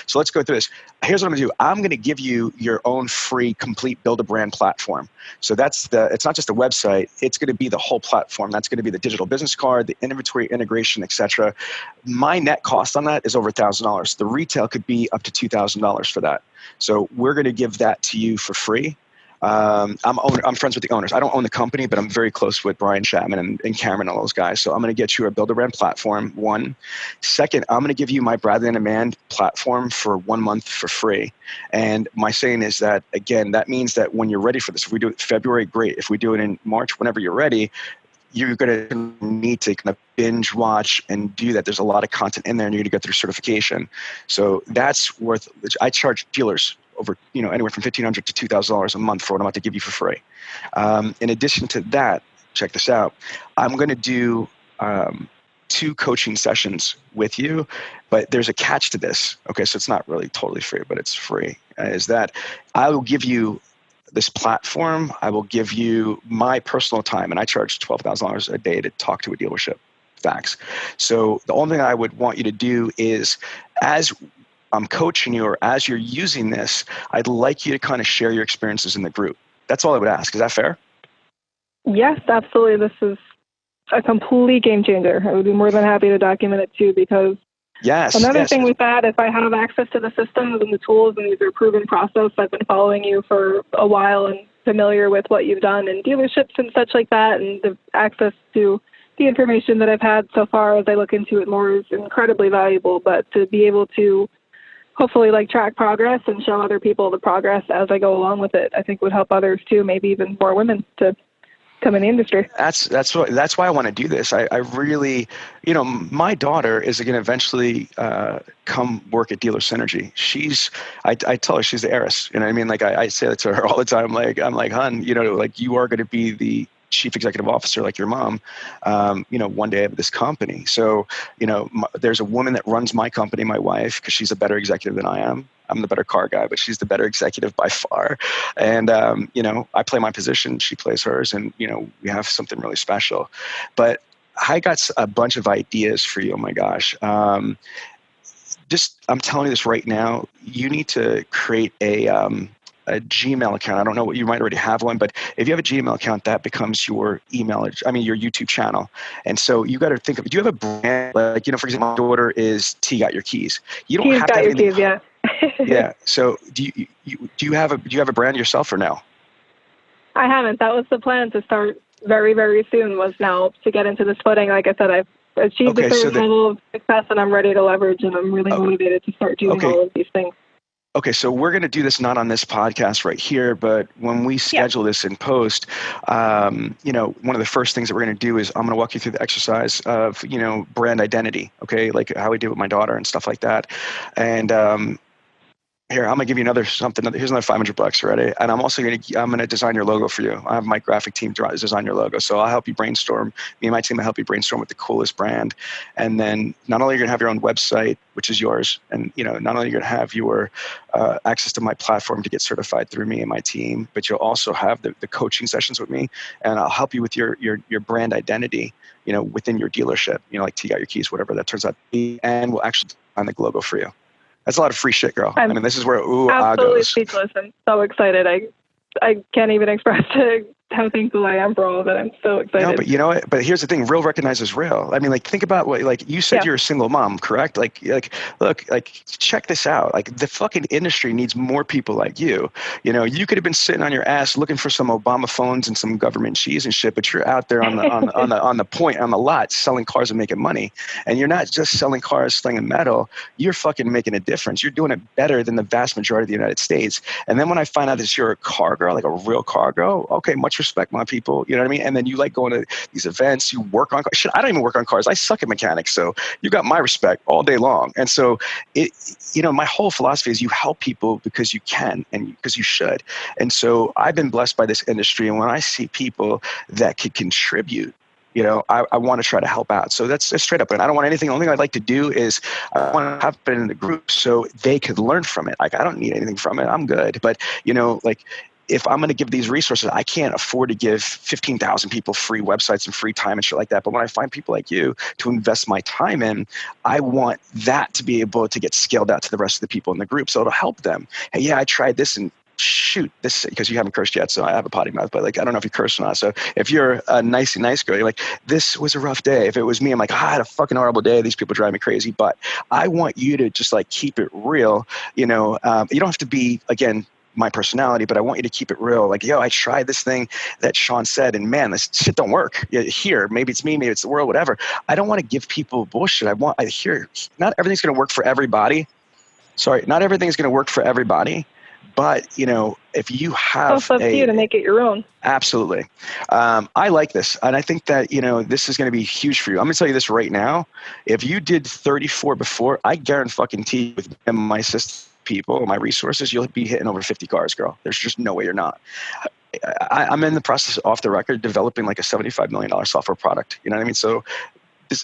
So let's go through this. Here's what I'm going to do. I'm going to give you your own free, complete build-a-brand platform. So it's not just a website. It's going to be the whole platform. That's going to be the digital business card, the inventory integration, etc. My net cost on that is over $1,000. The retail could be up to $2,000 for that. So we're going to give that to you for free. I'm friends with the owners. I don't own the company, but I'm very close with Brian Chapman and Cameron and all those guys. So I'm going to get you a build-a-brand platform, 1. Second, I'm going to give you my Bradley on Demand platform for 1 month for free. And my saying is that, again, that means that when you're ready for this, if we do it in February, great. If we do it in March, whenever you're ready, you're going to need to kind of binge watch and do that. There's a lot of content in there, and you're going to go through certification. So that's worth. I charge dealers over, anywhere from $1,500 to $2,000 a month for what I'm about to give you for free. In addition to that, check this out. I'm going to do 2 coaching sessions with you, but there's a catch to this. Okay, so it's not really totally free, but it's free. Is that I will give you this platform. I will give you my personal time, and I charge $12,000 a day to talk to a dealership. Facts. So the only thing I would want you to do is, as I'm coaching you or as you're using this, I'd like you to kind of share your experiences in the group. That's all I would ask. Is that fair? Yes, absolutely. This is a complete game changer. I would be more than happy to document it too, because another thing with that, if I have access to the systems and the tools, and these are proven process, I've been following you for a while and familiar with what you've done in dealerships and such like that, and the access to the information that I've had so far as I look into it more is incredibly valuable. But to be able to hopefully like track progress and show other people the progress as I go along with it, I think would help others too, maybe even more women to come in the industry. That's why I want to do this. I really, my daughter is going to eventually come work at Dealer Synergy. I tell her she's the heiress. You know what I mean? Like I say that to her all the time. I'm like, hun, like you are going to be the chief executive officer like your mom, one day of this company. So, there's a woman that runs my company, my wife, because she's a better executive than I am. I'm the better car guy, but she's the better executive by far. And, I play my position, she plays hers, and, we have something really special. But I got a bunch of ideas for you. Oh my gosh. I'm telling you this right now, you need to create a Gmail account. I don't know what you might already have one, but if you have a Gmail account, that becomes your your YouTube channel. And so you got to think of, do you have a brand? Like, for example, my daughter is T Got Your Keys. You don't have to have anything. Yeah. Yeah. So do you have a brand yourself or no? I haven't. That was the plan to start very, very soon, was now to get into this footing. Like I said, I've achieved a certain level of success and I'm ready to leverage, and I'm really motivated to start doing all of these things. Okay, so we're going to do this not on this podcast right here, but when we schedule this in post, one of the first things that we're going to do is I'm going to walk you through the exercise of, brand identity, okay, like how we did with my daughter and stuff like that. And here, I'm going to give you something. Here's another $500, ready? And I'm also I'm going to design your logo for you. I have my graphic team design your logo. So I'll help you brainstorm. Me and my team will help you brainstorm with the coolest brand. And then not only are you going to have your own website, which is yours, and not only are you going to have your access to my platform to get certified through me and my team, but you'll also have the coaching sessions with me, and I'll help you with your brand identity, within your dealership, like T Got Your Keys, whatever that turns out to be, and we'll actually design the logo for you. That's a lot of free shit, girl. I mean, this is where absolutely goes. Speechless. I'm so excited. I can't even express how thankful I am for all of it. I'm so excited. No, but you know what? But here's the thing: real recognizes real. I mean, like, think about what, like, you said you're a single mom, correct? Like, look, like, check this out. Like, the fucking industry needs more people like you. You could have been sitting on your ass looking for some Obama phones and some government cheese and shit, but you're out there on the lot selling cars and making money. And you're not just selling cars, slinging metal. You're fucking making a difference. You're doing it better than the vast majority of the United States. And then when I find out that you're a car girl, like a real car girl, okay, much respect, my people. You know what I mean? And then you like going to these events, you work on cars. Shit, I don't even work on cars. I suck at mechanics. So you got my respect all day long. And so my whole philosophy is you help people because you can and because you should. And so I've been blessed by this industry. And when I see people that could contribute, I want to try to help out. So that's straight up. And I don't want anything. The only thing I'd like to do is I want to have it in the group so they could learn from it. Like, I don't need anything from it. I'm good. But, if I'm going to give these resources, I can't afford to give 15,000 people free websites and free time and shit like that. But when I find people like you to invest my time in, I want that to be able to get scaled out to the rest of the people in the group. So it'll help them. Hey, yeah, I tried this and shoot this, because you haven't cursed yet. So I have a potty mouth, but like, I don't know if you curse or not. So if you're a nice girl, you're like, this was a rough day. If it was me, I'm like, I had a fucking horrible day. These people drive me crazy. But I want you to just like keep it real. You don't have to be, again, my personality, but I want you to keep it real. Like, I tried this thing that Sean said, and man, this shit don't work here. Maybe it's me, maybe it's the world, whatever. I don't want to give people bullshit. I hear not everything's going to work for everybody. Sorry, not everything's going to work for everybody. But, if you have it's up to you to make it your own. Absolutely. I like this. And I think that, this is going to be huge for you. I'm going to tell you this right now. If you did 34 before, I guarantee with my system, people, my resources, you'll be hitting over 50 cars, girl. There's just no way you're not. I'm in the process, off the record, developing like a $75 million software product. You know what I mean? So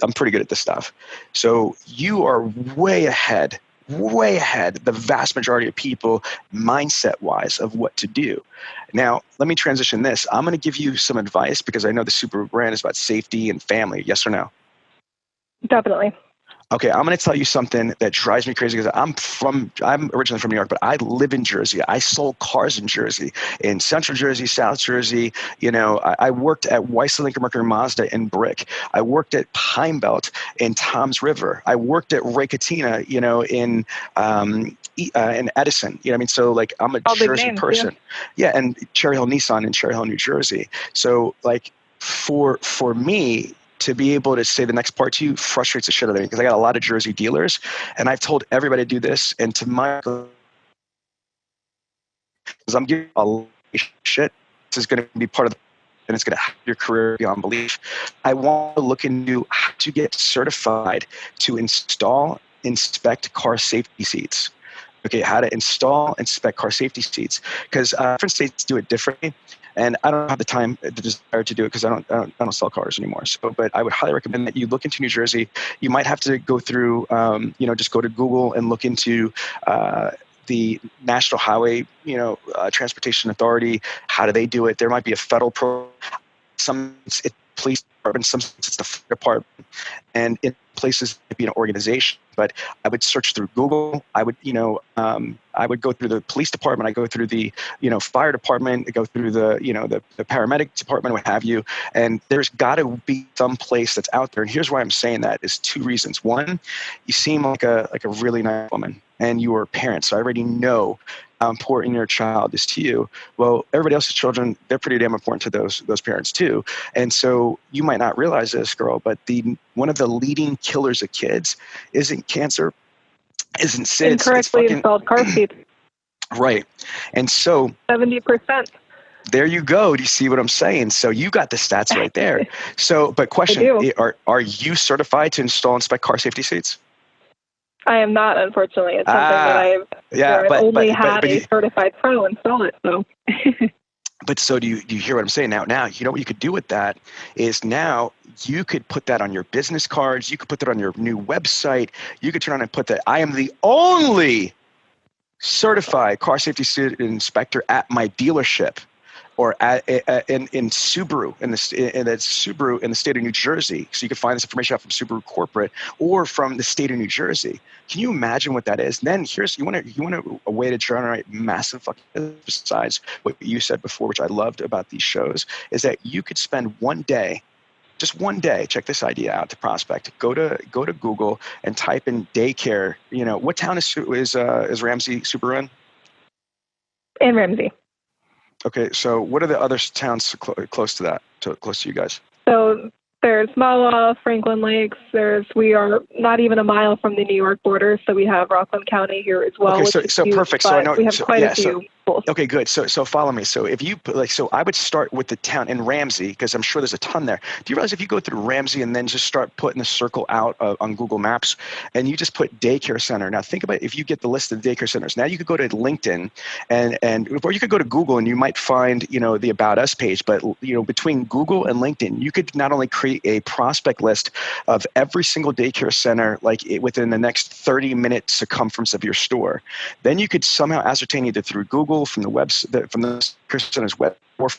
I'm pretty good at this stuff. So you are way ahead, the vast majority of people, mindset-wise, of what to do. Now, let me transition this. I'm going to give you some advice because I know the Subaru brand is about safety and family. Yes or no? Definitely. Okay, I'm going to tell you something that drives me crazy because I'm originally from New York, but I live in Jersey. I sold cars in Jersey, in Central Jersey, South Jersey. I worked at Weissel Lincoln Mercury Mazda in Brick. I worked at Pine Belt in Toms River. I worked at Ray Katina, in Edison. So like, I'm a Jersey person. Yeah, and Cherry Hill Nissan in Cherry Hill, New Jersey. So like, for me to be able to say the next part to you frustrates the shit out of me because I got a lot of Jersey dealers, and I've told everybody to do this. And to my, because I'm giving a lot of shit, this is going to be part of the, and it's going to help your career beyond belief. I want to look into how to get certified to install, inspect car safety seats. Okay, how to install, inspect car safety seats, because different states do it differently. And I don't have the time, the desire to do it because I don't sell cars anymore. So, but I would highly recommend that you look into New Jersey. You might have to go through, just go to Google and look into the National Highway, Transportation Authority. How do they do it? There might be a federal program. Some it's police department, some it's the fire department, and in places it might be an organization. But I would search through Google. I would, I would go through the police department. I go through the, fire department. I go through the, the paramedic department, what have you. And there's got to be some place that's out there. And here's why I'm saying that is two reasons. One, you seem like a really nice woman, and you are a parent, so I already know how important your child is to you. Well, everybody else's children, they're pretty damn important to those parents too. And so you might not realize this, girl, but one of the leading killers of kids isn't cancer, isn't SIDS. Incorrectly installed car seats. Right. And so 70%. there you go. Do you see what I'm saying? So you got the stats right there. So, but question, are you certified to install and inspect car safety seats? I am not, unfortunately. It's something that I've only had a certified pro install it. So. But so do you hear what I'm saying? Now, you know what you could do with that is now you could put that on your business cards. You could put that on your new website. You could turn on and put that I am the only certified car safety suit inspector at my dealership, or in Subaru, in Subaru in the state of New Jersey. So you can find this information out from Subaru Corporate or from the state of New Jersey. Can you imagine what that is? And then you want a way to generate massive fucking business besides what you said before, which I loved about these shows, is that you could spend one day, just one day, check this idea out to prospect. Go to Google and type in daycare. What town is Ramsey Subaru in? In Ramsey. Okay, so what are the other towns close to that, close to you guys? So there's Mawa, Franklin Lakes. We are not even a mile from the New York border, so we have Rockland County here as well. Okay, so perfect. So I know we have quite a few. Okay, good. So follow me. So if you I would start with the town in Ramsey because I'm sure there's a ton there. Do you realize if you go through Ramsey and then just start putting the circle out on Google Maps and you just put daycare center? Now think about if you get the list of daycare centers. Now you could go to LinkedIn or you could go to Google and you might find the About Us page. But between Google and LinkedIn, you could not only create a prospect list of every single daycare center within the next 30-minute circumference of your store. Then you could somehow ascertain either through Google, from the center's web, or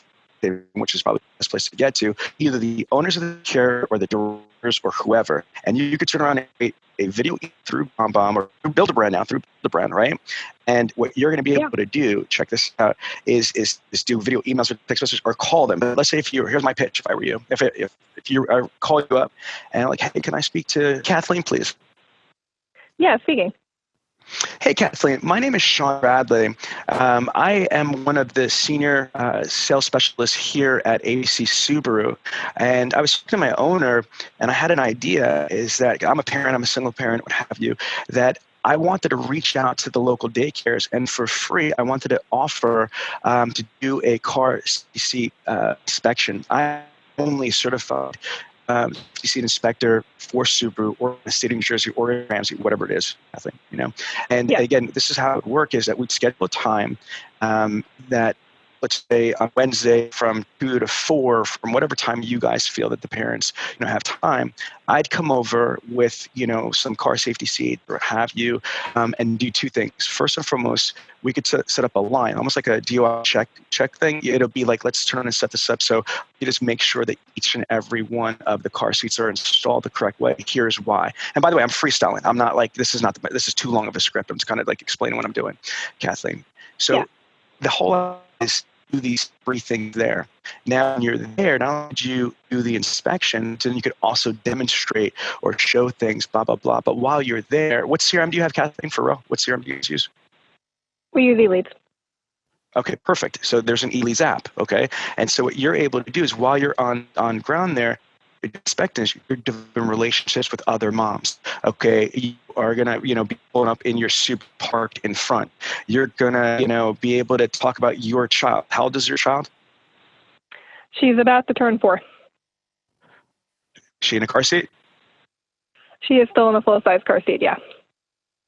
which is probably the best place to get to, either the owners of the care or the directors or whoever. And you could turn around and create a video through BombBomb or through Build a Brand now, through Build a Brand, right? And what you're going to be able to do, check this out, is do video emails or text messages or call them. But let's say here's my pitch if I were you. If I call you up and like, hey, can I speak to Kathleen, please? Yeah, speaking. Hey, Kathleen. My name is Sean Bradley. I am one of the senior sales specialists here at AC Subaru. And I was talking to my owner, and I had an idea, is that I'm a parent, I'm a single parent, what have you, that I wanted to reach out to the local daycares, and for free, I wanted to offer to do a car seat inspection. I'm only certified seat inspector for Subaru or the state of New Jersey or Ramsey, whatever it is, I think, And again, this is how it would work, is that we'd schedule a time that, let's say on Wednesday from 2 to 4, from whatever time you guys feel that the parents, have time, I'd come over with, some car safety seat or have you, and do two things. First and foremost, we could set up a line, almost like a DOI check thing. It'll be like, let's turn on and set this up. So you just make sure that each and every one of the car seats are installed the correct way. Here's why. And by the way, I'm freestyling. I'm not like, this is too long of a script. I'm just kind of like explaining what I'm doing, Kathleen. So the whole is do these three things there. Now, when you're there, not only do you do the inspections, and you could also demonstrate or show things, blah, blah, blah. But while you're there, what CRM do you have, Kathleen, for real? What CRM do you guys use? We use eLeads. Okay, perfect. So there's an eLeads app, okay? And so what you're able to do is while you're on ground there, expecting is you're developing relationships with other moms. Okay, you are gonna, be pulling up in your Subaru parked in front. You're gonna, be able to talk about your child. How old is your child? She's about to turn 4. She in a car seat? She is still in a full-size car seat, yeah.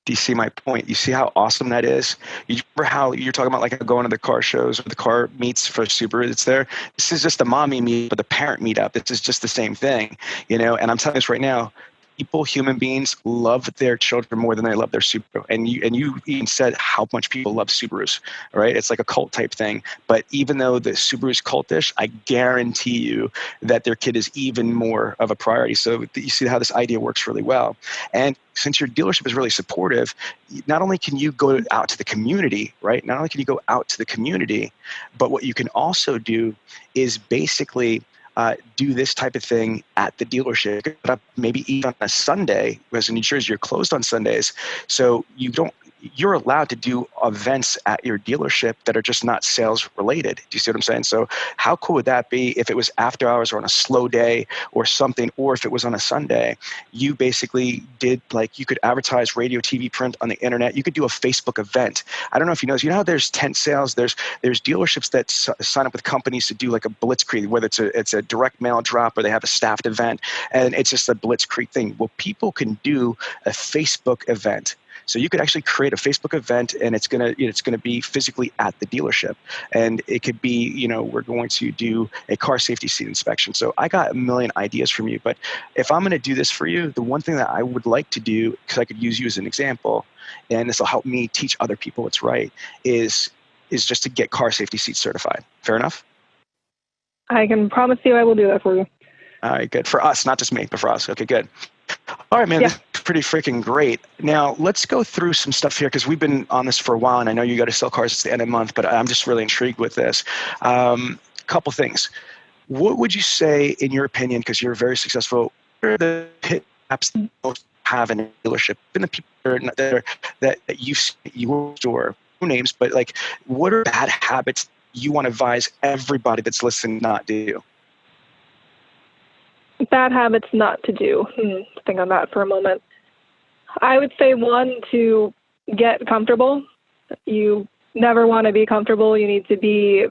Do you see my point? You see how awesome that is? You remember how you're talking about like going to the car shows or the car meets for Subaru that's there? This is just a mommy meet, but the parent meetup. This is just the same thing, and I'm telling you this right now. Human beings love their children more than they love their Subaru. And you even said how much people love Subarus, right? It's like a cult type thing. But even though the Subaru's cultish, I guarantee you that their kid is even more of a priority. So you see how this idea works really well. And since your dealership is really supportive, not only can you go out to the community, right? Not only can you go out to the community, but what you can also do is basically do this type of thing at the dealership, maybe even on a Sunday, because in New Jersey you're closed on Sundays. So you're allowed to do events at your dealership that are just not sales related. Do you see what I'm saying? So how cool would that be if it was after hours or on a slow day or something, or if it was on a Sunday? You basically did, like, you could advertise radio, TV, print, on the internet. You could do a Facebook event. I don't know if you know this. You know how there's tent sales? There's dealerships that sign up with companies to do like a blitzkrieg, whether it's a direct mail drop or they have a staffed event, and it's just a blitzkrieg thing. Well, people can do a Facebook event. So you could actually create a Facebook event, and it's gonna be physically at the dealership, and it could be, we're going to do a car safety seat inspection. So I got a million ideas from you, but if I'm going to do this for you, the one thing that I would like to do, because I could use you as an example, and this will help me teach other people what's right, is just to get car safety seats certified. Fair enough? I can promise you I will do that for you. All right, good. For us, not just me, but for us. Okay, good. All right, man, yeah. This is pretty freaking great. Now, let's go through some stuff here, because we've been on this for a while, and I know you got to sell cars at the end of the month, but I'm just really intrigued with this. Couple things. What would you say, in your opinion, because you're very successful, what are the pitfalls that most have in a dealership? Even the people that you store, no names, but like, what are bad habits you want to advise everybody that's listening not to do? Bad habits not to do. Think on that for a moment. I would say, one, to get comfortable. You never want to be comfortable. You need to be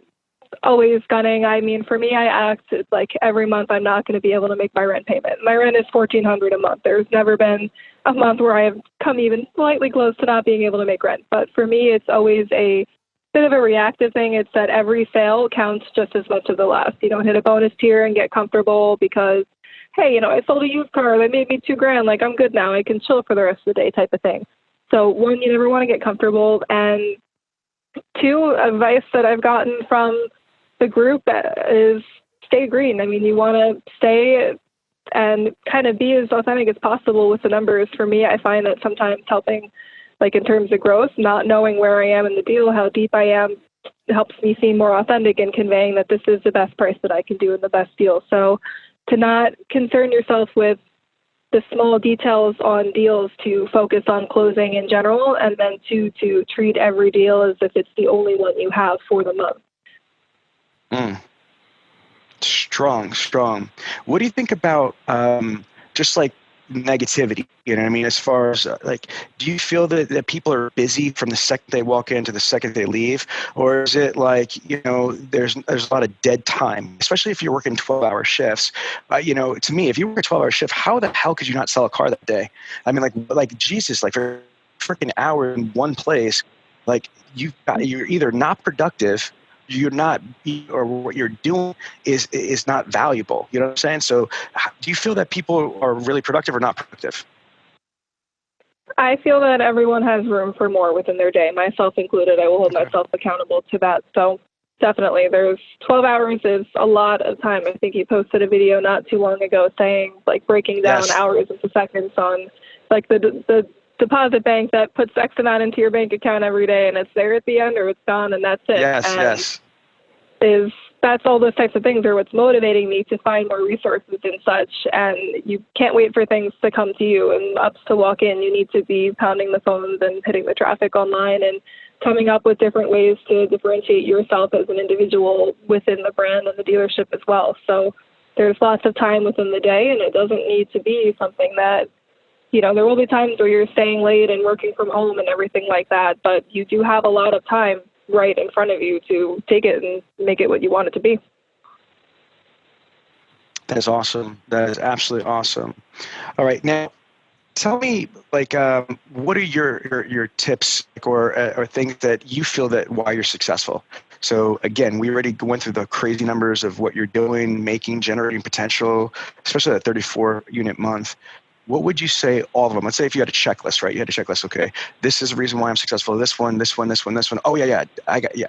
always gunning. I mean, for me, I act like every month I'm not going to be able to make my rent payment. My rent is $1,400 a month. There's never been a month where I have come even slightly close to not being able to make rent. But for me, it's always a bit of a reactive thing. It's that every sale counts just as much as the last. You don't hit a bonus tier and get comfortable because, hey, I sold a used car that made me $2,000. Like, I'm good now. I can chill for the rest of the day type of thing. So, one, you never want to get comfortable. And two, advice that I've gotten from the group is stay green. I mean, you want to stay and kind of be as authentic as possible with the numbers. For me, I find that sometimes helping, like in terms of growth, not knowing where I am in the deal, how deep I am, helps me seem more authentic in conveying that this is the best price that I can do and the best deal. So to not concern yourself with the small details on deals, to focus on closing in general, and then two, to treat every deal as if it's the only one you have for the month. Strong. What do you think about just like negativity? You know what I mean? As far as do you feel that people are busy from the second they walk in to the second they leave? Or is it like, there's a lot of dead time, especially if you're working 12-hour shifts? To me, if you work a 12-hour shift, how the hell could you not sell a car that day? I mean, like Jesus, like for freaking hour in one place, like you're either not productive, you're not, or what you're doing is not valuable. You know what I'm saying? So do you feel that people are really productive or not productive? I feel that everyone has room for more within their day, myself included. I will hold myself accountable to that. So definitely, there's 12 hours is a lot of time. I think you posted a video not too long ago saying, like, breaking down hours into seconds on, like, the deposit bank that puts X amount into your bank account every day, and it's there at the end, or it's gone, and that's it. Yes. That's all those types of things are what's motivating me to find more resources and such. And you can't wait for things to come to you and ups to walk in. You need to be pounding the phones and hitting the traffic online and coming up with different ways to differentiate yourself as an individual within the brand and the dealership as well. So there's lots of time within the day, and it doesn't need to be something that, there will be times where you're staying late and working from home and everything like that, but you do have a lot of time right in front of you to take it and make it what you want it to be. That is awesome. That is absolutely awesome. All right, now tell me, what are your tips or things that you feel that why you're successful? So again, we already went through the crazy numbers of what you're doing, making, generating potential, especially that 34 unit month. What would you say, all of them? Let's say if you had a checklist, right? You had a checklist. Okay, this is the reason why I'm successful. This one, this one, this one, this one. Oh yeah.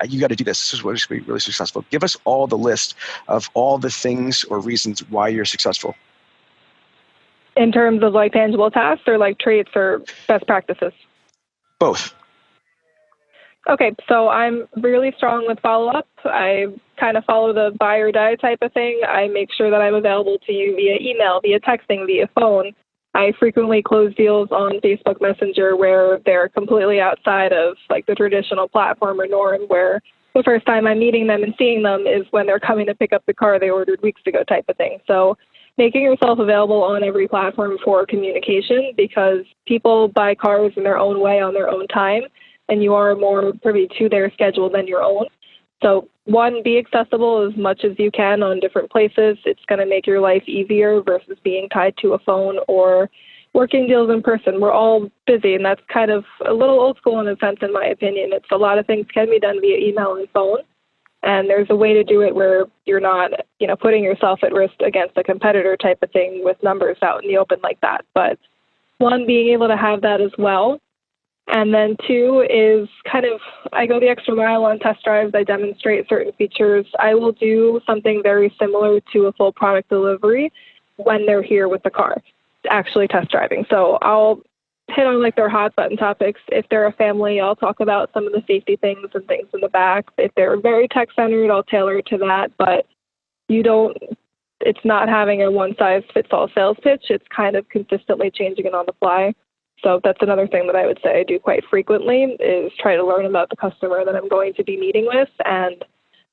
You got to do this. This is what is going to be really successful. Give us all the list of all the things or reasons why you're successful. In terms of like tangible tasks or like traits or best practices? Both. Okay, so I'm really strong with follow-up. I kind of follow the buy or die type of thing. I make sure that I'm available to you via email, via texting, via phone. I frequently close deals on Facebook Messenger where they're completely outside of like the traditional platform or norm, where the first time I'm meeting them and seeing them is when they're coming to pick up the car they ordered weeks ago type of thing. So making yourself available on every platform for communication, because people buy cars in their own way on their own time, and you are more privy to their schedule than your own. So one, be accessible as much as you can on different places. It's going to make your life easier versus being tied to a phone or working deals in person. We're all busy, and that's kind of a little old school in a sense, in my opinion. It's a lot of things can be done via email and phone, and there's a way to do it where you're not, putting yourself at risk against a competitor type of thing with numbers out in the open like that. But one, being able to have that as well. And then two is I go the extra mile on test drives. I demonstrate certain features. I will do something very similar to a full product delivery when they're here with the car, actually test driving. So I'll hit on like their hot button topics. If they're a family, I'll talk about some of the safety things and things in the back. If they're very tech centered, I'll tailor it to that. But it's not having a one size fits all sales pitch. It's kind of consistently changing it on the fly. So that's another thing that I would say I do quite frequently, is try to learn about the customer that I'm going to be meeting with and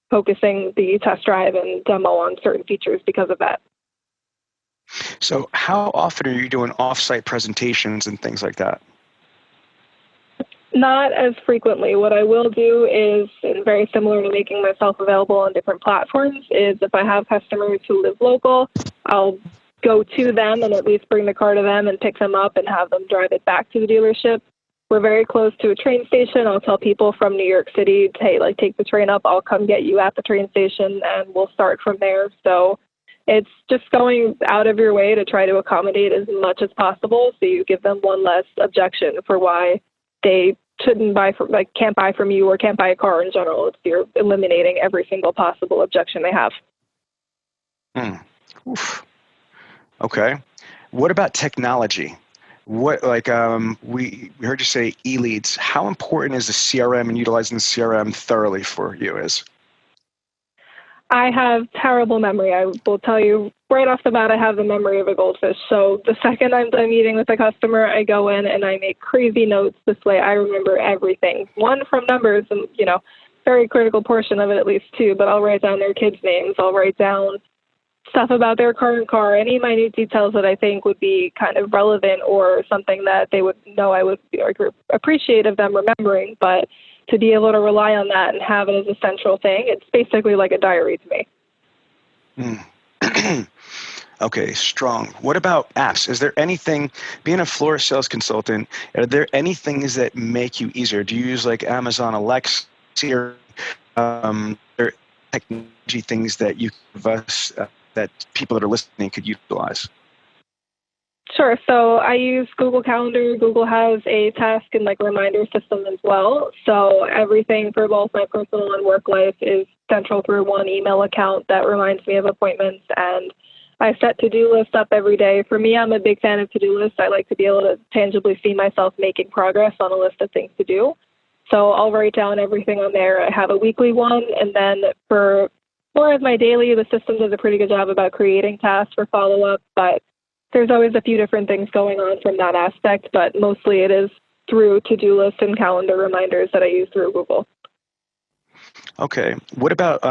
focusing the test drive and demo on certain features because of that. So how often are you doing off-site presentations and things like that? Not as frequently. What I will do is, and very similar to making myself available on different platforms, is if I have customers who live local, I'll go to them and at least bring the car to them and pick them up and have them drive it back to the dealership. We're very close to a train station. I'll tell people from New York City, hey, take the train up. I'll come get you at the train station, and we'll start from there. So it's just going out of your way to try to accommodate as much as possible, so you give them one less objection for why they shouldn't can't buy from you or can't buy a car in general. You're eliminating every single possible objection they have. Oof. Okay. What about technology? What we heard you say e-leads. How important is the CRM and utilizing the CRM thoroughly for you is? I have terrible memory. I will tell you right off the bat, I have the memory of a goldfish. So the second I'm done meeting with a customer, I go in and I make crazy notes. This way I remember everything. One, from numbers, and, very critical portion of it at least too, but I'll write down their kids' names. I'll write down stuff about their current car, any minute details that I think would be kind of relevant or something that they would know I would appreciate of them remembering. But to be able to rely on that and have it as a central thing, it's basically like a diary to me. Okay, strong. What about apps? Is there anything, being a floor sales consultant, are there any things that make you easier? Do you use like Amazon Alexa or there technology things that you give us that people that are listening could utilize? Sure. So I use Google Calendar. Google has a task and reminder system as well. So everything for both my personal and work life is central through one email account that reminds me of appointments. And I set to-do lists up every day. For me, I'm a big fan of to-do lists. I like to be able to tangibly see myself making progress on a list of things to do. So I'll write down everything on there. I have a weekly one. And then for more of my daily, the system does a pretty good job about creating tasks for follow-up, but there's always a few different things going on from that aspect, but mostly it is through to-do lists and calendar reminders that I use through Google. Okay. What about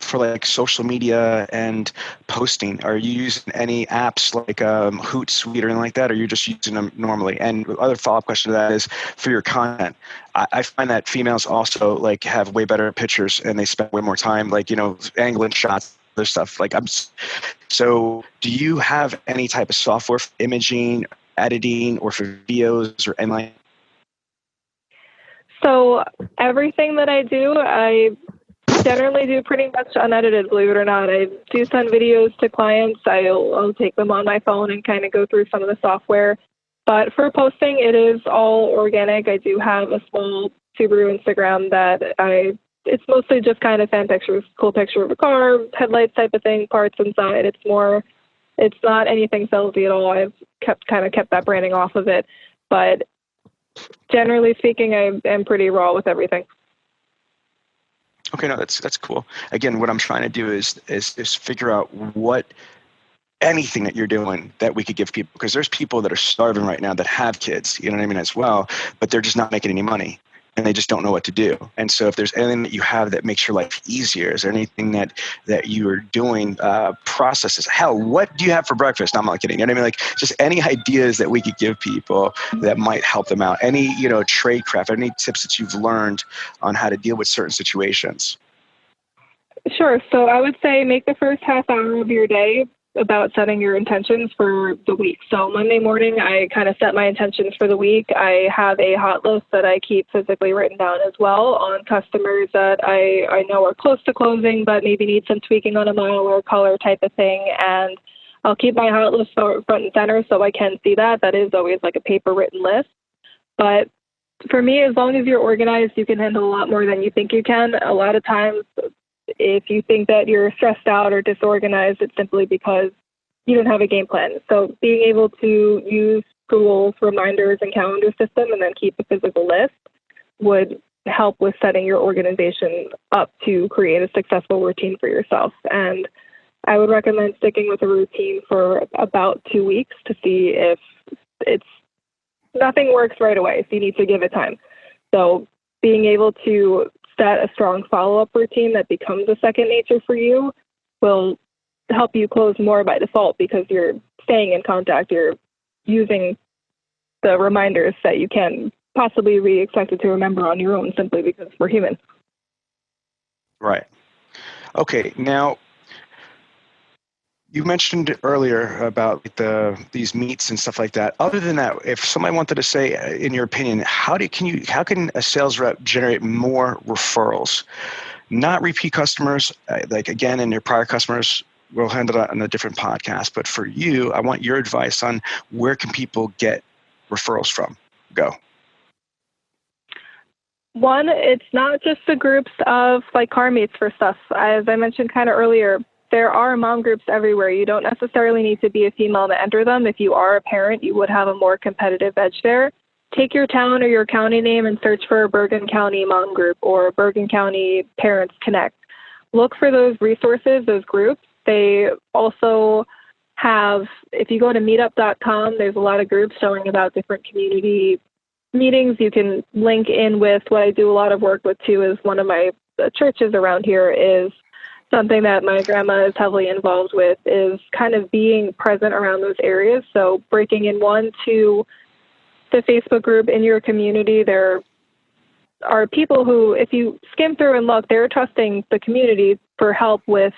for like social media and posting? Are you using any apps like Hootsuite or anything like that, or are you just using them normally? And other follow-up question to that is for your content. I find that females also like have way better pictures and they spend way more time like, angling shots, other stuff. So do you have any type of software for imaging, editing, or for videos or anything? So everything that I do, I generally do pretty much unedited, believe it or not. I do send videos to clients. I'll take them on my phone and kind of go through some of the software. But for posting, it is all organic. I do have a small Subaru Instagram it's mostly just kind of fan pictures, cool picture of a car, headlights type of thing, parts inside. It's not anything salesy at all. I've kept that branding off of it. But generally speaking, I am pretty raw with everything. Okay, no, that's cool. Again, what I'm trying to do is figure out what anything that you're doing that we could give people, because there's people that are starving right now that have kids, you know what I mean, as well, but they're just not making any money and they just don't know what to do. And so if there's anything that you have that makes your life easier, is there anything that you are doing, processes? Hell, what do you have for breakfast? No, I'm not kidding. You know what I mean? Like just any ideas that we could give people that might help them out. Any, trade craft, any tips that you've learned on how to deal with certain situations? Sure. So I would say make the first half hour of your day about setting your intentions for the week. So Monday morning, I kind of set my intentions for the week. I have a hot list that I keep physically written down as well on customers that I know are close to closing, but maybe need some tweaking on a mile or color type of thing. And I'll keep my hot list front and center so I can see that. That is always like a paper written list. But for me, as long as you're organized, you can handle a lot more than you think you can. A lot of times, if you think that you're stressed out or disorganized, it's simply because you don't have a game plan. So being able to use tools, reminders, and calendar system and then keep a physical list would help with setting your organization up to create a successful routine for yourself. And I would recommend sticking with a routine for about 2 weeks to see if nothing works right away. So you need to give it time. So being able to set a strong follow-up routine that becomes a second nature for you will help you close more by default because you're staying in contact. You're using the reminders that you can possibly be expected to remember on your own simply because we're human. Right. Okay. Now, you mentioned earlier about these meets and stuff like that. Other than that, if somebody wanted to say, in your opinion, how can a sales rep generate more referrals? Not repeat customers, like again, in your prior customers, we'll handle that on a different podcast. But for you, I want your advice on where can people get referrals from? Go. One, it's not just the groups of like car meets for stuff. As I mentioned kind of earlier, there are mom groups everywhere. You don't necessarily need to be a female to enter them. If you are a parent, you would have a more competitive edge there. Take your town or your county name and search for a Bergen County mom group or Bergen County Parents Connect. Look for those resources, those groups. They also have, if you go to meetup.com, there's a lot of groups showing about different community meetings. You can link in with what I do a lot of work with too is one of my churches around here is something that my grandma is heavily involved with is kind of being present around those areas. So breaking in one to the Facebook group in your community, there are people who, if you skim through and look, they're trusting the community for help with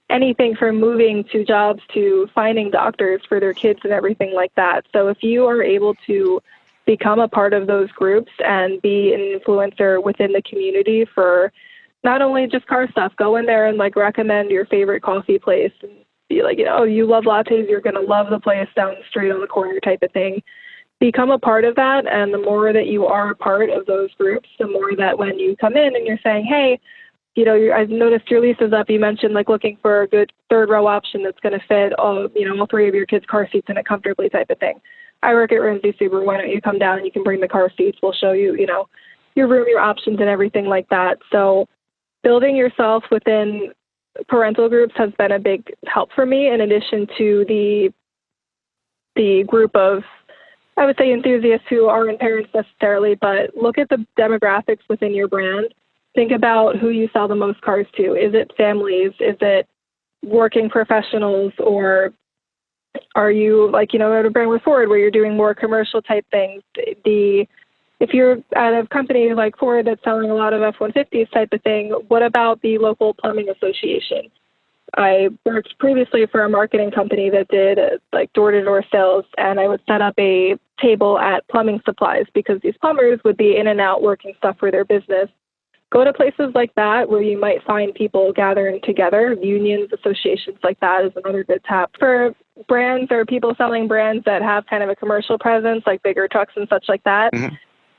anything from moving to jobs to finding doctors for their kids and everything like that. So if you are able to become a part of those groups and be an influencer within the community for not only just car stuff, go in there and like recommend your favorite coffee place and be like, you love lattes, you're going to love the place down the street on the corner type of thing. Become a part of that. And the more that you are a part of those groups, the more that when you come in and you're saying, hey, I've noticed your lease is up. You mentioned like looking for a good third row option that's going to fit all 3 of your kids' car seats in it comfortably type of thing. I work at Ramsey Subaru. Why don't you come down? You can bring the car seats. We'll show you, your room, your options and everything like that. So building yourself within parental groups has been a big help for me in addition to the group of, I would say, enthusiasts who aren't parents necessarily, but look at the demographics within your brand think about who you sell the most cars to. Is it families? Is it working professionals? Or are you like, at a brand with Ford where you're doing more commercial type things? If you're at a company like Ford that's selling a lot of F-150s type of thing, what about the local plumbing association? I worked previously for a marketing company that did like door-to-door sales, and I would set up a table at plumbing supplies because these plumbers would be in and out working stuff for their business. Go to places like that where you might find people gathering together. Unions, associations like that is another good tap. For brands or people selling brands that have kind of a commercial presence, like bigger trucks and such like that,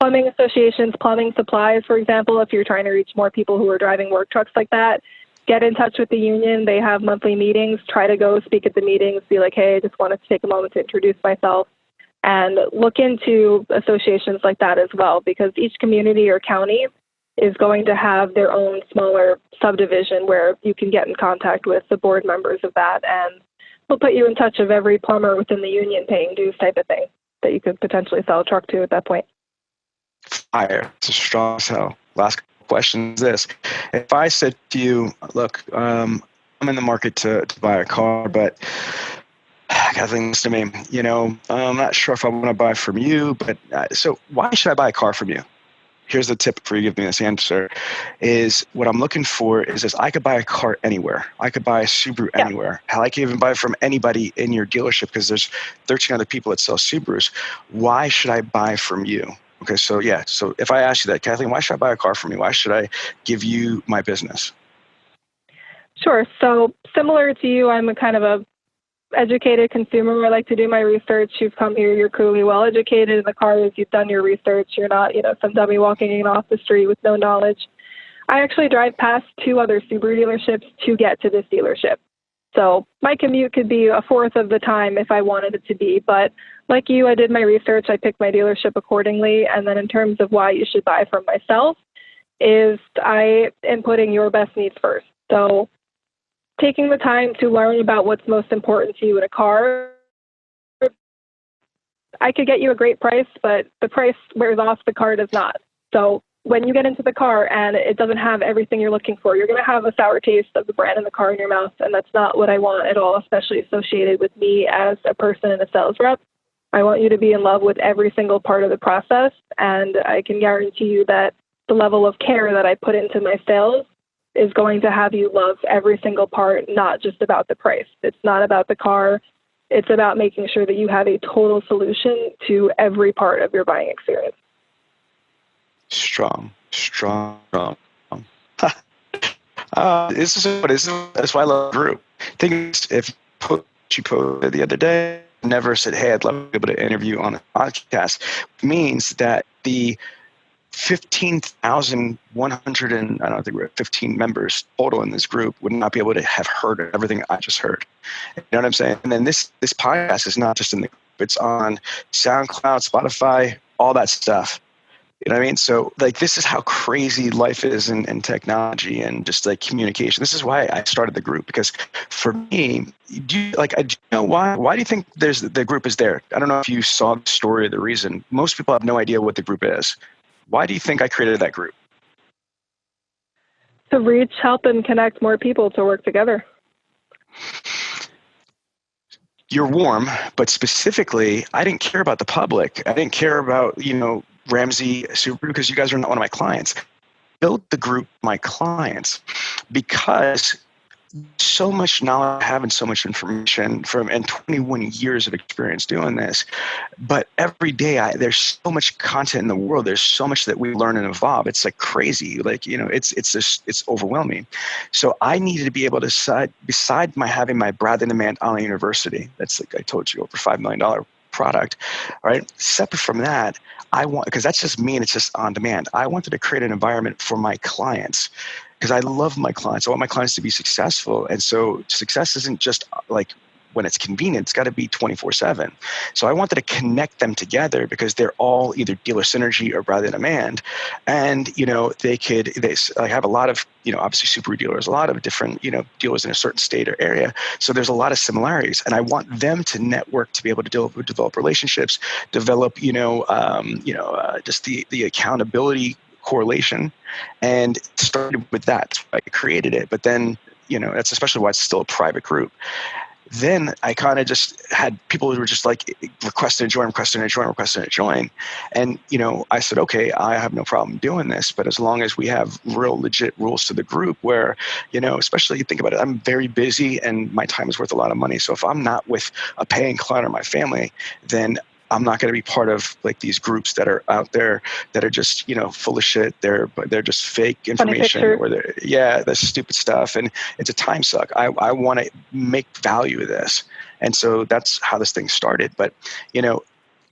plumbing associations, plumbing supplies, for example, if you're trying to reach more people who are driving work trucks like that, get in touch with the union. They have monthly meetings. Try to go speak at the meetings. Be like, hey, I just wanted to take a moment to introduce myself. And look into associations like that as well, because each community or county is going to have their own smaller subdivision where you can get in contact with the board members of that. And we'll put you in touch of every plumber within the union paying dues type of thing that you could potentially sell a truck to at that point. Fire. It's a strong sell. Last question is this. If I said to you, look, I'm in the market to buy a car, but Kathleen, listen to me, I'm not sure if I want to buy from you, but so why should I buy a car from you? Here's the tip for you giving me this answer is what I'm looking for is this. I could buy a car anywhere. I could buy a Subaru anywhere. Hell, I can even buy from anybody in your dealership because there's 13 other people that sell Subarus. Why should I buy from you? Okay, so if I ask you that, Kathleen, why should I buy a car from you? Why should I give you my business? Sure. So similar to you, I'm a kind of a educated consumer. I like to do my research. You've come here, you're clearly well educated in the cars, you've done your research. You're not, some dummy walking in off the street with no knowledge. I actually drive past 2 other Subaru dealerships to get to this dealership. So my commute could be a fourth of the time if I wanted it to be. But like you, I did my research. I picked my dealership accordingly. And then in terms of why you should buy from myself is I am putting your best needs first. So taking the time to learn about what's most important to you in a car. I could get you a great price, but the price wears off, the car does not. So when you get into the car and it doesn't have everything you're looking for, you're going to have a sour taste of the brand and the car in your mouth, and that's not what I want at all, especially associated with me as a person and a sales rep. I want you to be in love with every single part of the process, and I can guarantee you that the level of care that I put into my sales is going to have you love every single part, not just about the price. It's not about the car. It's about making sure that you have a total solution to every part of your buying experience. Strong. That's why I love the group. Think if you posted the other day, never said, hey, I'd love to be able to interview on a podcast, means that the 15,100 and I don't think we're at 15 members total in this group would not be able to have heard everything I just heard. You know what I'm saying? And then this podcast is not just in the group, it's on SoundCloud, Spotify, all that stuff. You know what I mean? So like, this is how crazy life is in technology and just like communication. This is why I started the group, because for me, do you know why? Why do you think the group is there? I don't know if you saw the story or the reason. Most people have no idea what the group is. Why do you think I created that group? To reach, help, and connect more people to work together. You're warm, but specifically, I didn't care about the public. I didn't care about, Ramsey Subaru, because you guys are not one of my clients. Build the group, my clients, because so much knowledge I have and so much information and 21 years of experience doing this. But every day there's so much content in the world. There's so much that we learn and evolve. It's like crazy. It's overwhelming. So I needed to be able to beside having my Bradley Demand Online University, that's like I told you, over $5 million product, all right? Separate from that, because that's just me and it's just on demand. I wanted to create an environment for my clients, because I love my clients. I want my clients to be successful. And so success isn't just like when it's convenient, it's got to be 24/7. So I wanted to connect them together because they're all either dealer synergy or Bradley Demand. And, I have a lot of, obviously Subaru dealers, a lot of different, dealers in a certain state or area. So there's a lot of similarities, and I want them to network to be able to develop relationships, develop, just the accountability correlation, and it started with that. That's why I created it. But then, that's especially why it's still a private group. Then I kind of just had people who were just like requesting to join. And, I said, okay, I have no problem doing this, but as long as we have real legit rules to the group where, especially you think about it, I'm very busy and my time is worth a lot of money. So if I'm not with a paying client or my family, then I'm not going to be part of like these groups that are out there that are just, full of shit. They're just fake information, or that's stupid stuff. And it's a time suck. I want to make value of this. And so that's how this thing started. But,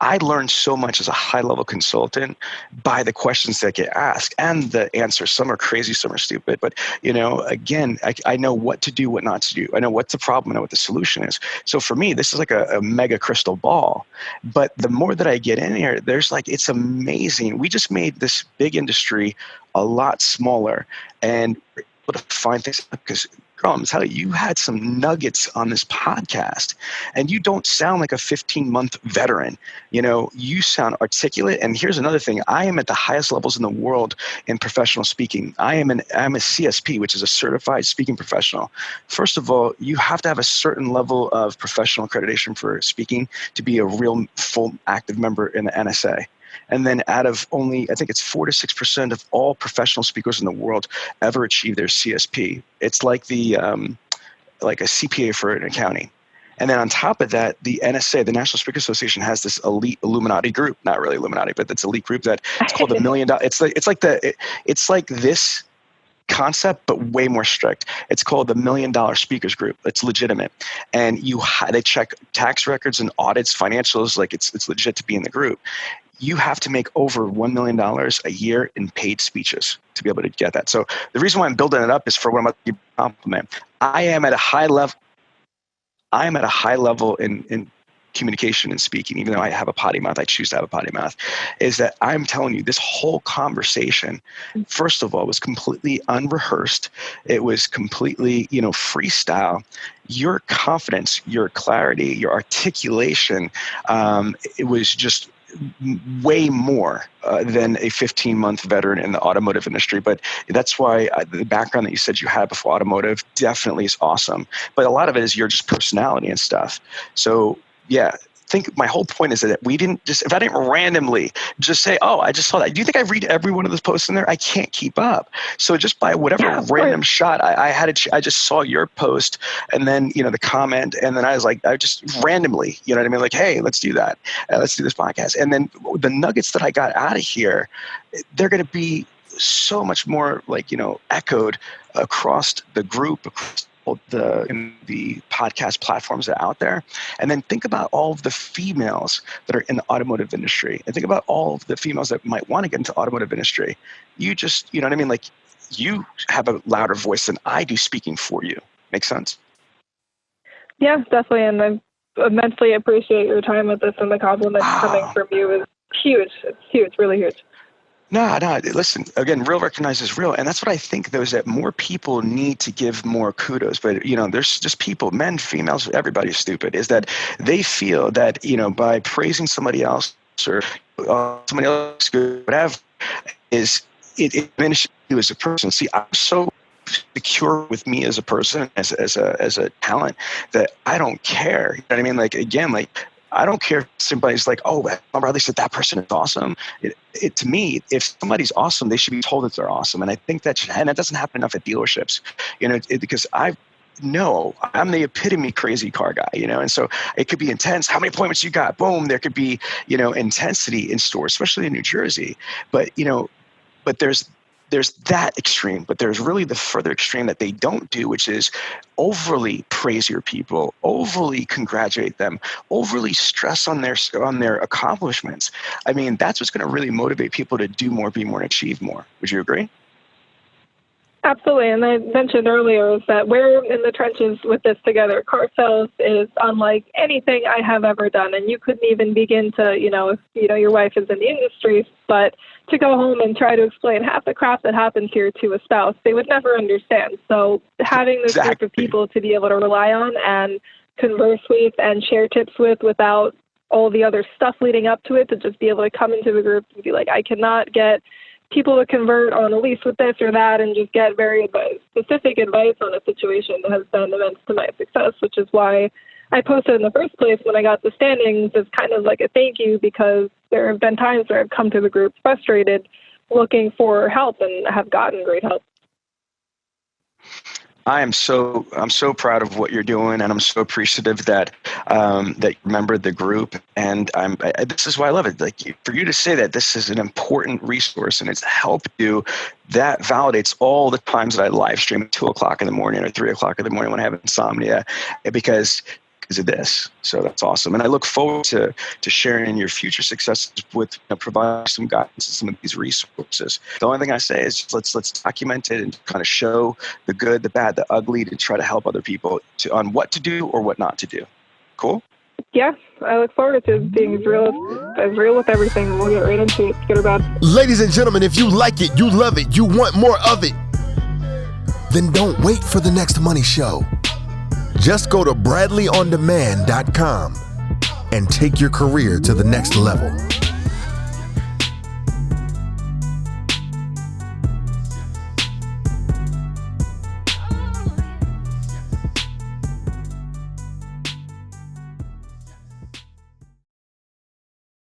I learned so much as a high-level consultant by the questions that get asked and the answers. Some are crazy, some are stupid. But, again, I know what to do, what not to do. I know what's the problem, I know what the solution is. So for me, this is like a mega crystal ball. But the more that I get in here, it's amazing. We just made this big industry a lot smaller and able to find things because I'm telling you had some nuggets on this podcast, and you don't sound like a 15-month veteran. You sound articulate. And here's another thing. I am at the highest levels in the world in professional speaking. I'm a CSP, which is a certified speaking professional. First of all, you have to have a certain level of professional accreditation for speaking to be a real full active member in the NSA. And then out of only, I think it's 4 to 6% of all professional speakers in the world ever achieve their CSP. It's like like a CPA for an accounting. And then on top of that, the NSA, the National Speaker Association, has this elite Illuminati group. Not really Illuminati, but that's elite group that it's called the $1 Million. It's like this concept, but way more strict. It's called the $1 Million Speakers Group. It's legitimate, and they check tax records and audits, financials. Like it's legit to be in the group. You have to make over $1 million a year in paid speeches to be able to get that. So the reason why I'm building it up is for what I'm about to compliment. I am at a high level in communication and speaking, even though I have a potty mouth, I choose to have a potty mouth, is that I'm telling you this whole conversation, first of all, was completely unrehearsed. It was completely, freestyle. Your confidence, your clarity, your articulation, it was just way more than a 15-month veteran in the automotive industry. But that's why the background that you said you had before automotive definitely is awesome. But a lot of it is your just personality and stuff. So yeah, my whole point is that if I didn't randomly just say, oh, I just saw that. Do you think I read every one of those posts in there? I can't keep up. So just by whatever random shot, I just saw your post and then, the comment. And then I was like, I just randomly, you know what I mean? Like, hey, let's do that. Let's do this podcast. And then the nuggets that I got out of here, they're going to be so much more echoed across the group, across the podcast platforms that are out there. And then think about all of the females that are in the automotive industry, and think about all of the females that might want to get into automotive industry. You just, you know what I mean? Like, you have a louder voice than I do speaking for you. Make sense? Yeah, definitely. And I immensely appreciate your time with this, and the compliments coming from you is huge. It's huge, really huge. No, listen, again, real recognizes real. And that's what I think, though, is that more people need to give more kudos. But, there's just people, men, females, everybody's stupid, is that they feel that, by praising somebody else or somebody else, good, whatever, it diminishes you as a person. See, I'm so secure with me as a person, as a talent, that I don't care. You know what I mean? Like, again, I don't care if somebody's like, oh, my brother said that person is awesome. To me, if somebody's awesome, they should be told that they're awesome. And I think that doesn't happen enough at dealerships, because I'm the epitome crazy car guy, and so it could be intense. How many appointments you got? Boom. There could be, intensity in stores, especially in New Jersey. But, but there's that extreme, but there's really the further extreme that they don't do, which is overly praise your people, overly congratulate them, overly stress on their accomplishments. I mean, that's what's going to really motivate people to do more, be more, and achieve more. Would you agree? Absolutely. And I mentioned earlier is that we're in the trenches with this together. Car sales is unlike anything I have ever done. And you couldn't even begin to, if your wife is in the industry, but to go home and try to explain half the crap that happens here to a spouse, they would never understand. So having this group of people to be able to rely on and converse with and share tips without all the other stuff leading up to it, to just be able to come into the group and be like, I cannot get people to convert on a lease with this or that and just get very specific advice on a situation has been immense to my success, which is why I posted in the first place when I got the standings as kind of like a thank you, because there have been times where I've come to the group frustrated looking for help and have gotten great help. I'm so proud of what you're doing, and I'm so appreciative that that you remembered the group. And this is why I love it. Like, for you to say that this is an important resource and it's helped you, that validates all the times that I live stream at 2:00 in the morning or 3:00 in the morning when I have insomnia, because of this. So that's awesome. And I look forward to sharing your future successes with providing some guidance and some of these resources. The only thing I say is just let's document it and kind of show the good, the bad, the ugly, to try to help other people on what to do or what not to do. Cool? Yeah, I look forward to being as real with everything. We'll get right into it, good or bad. Ladies and gentlemen, if you like it, you love it, you want more of it, then don't wait for the next money show. Just go to bradleyondemand.com and take your career to the next level.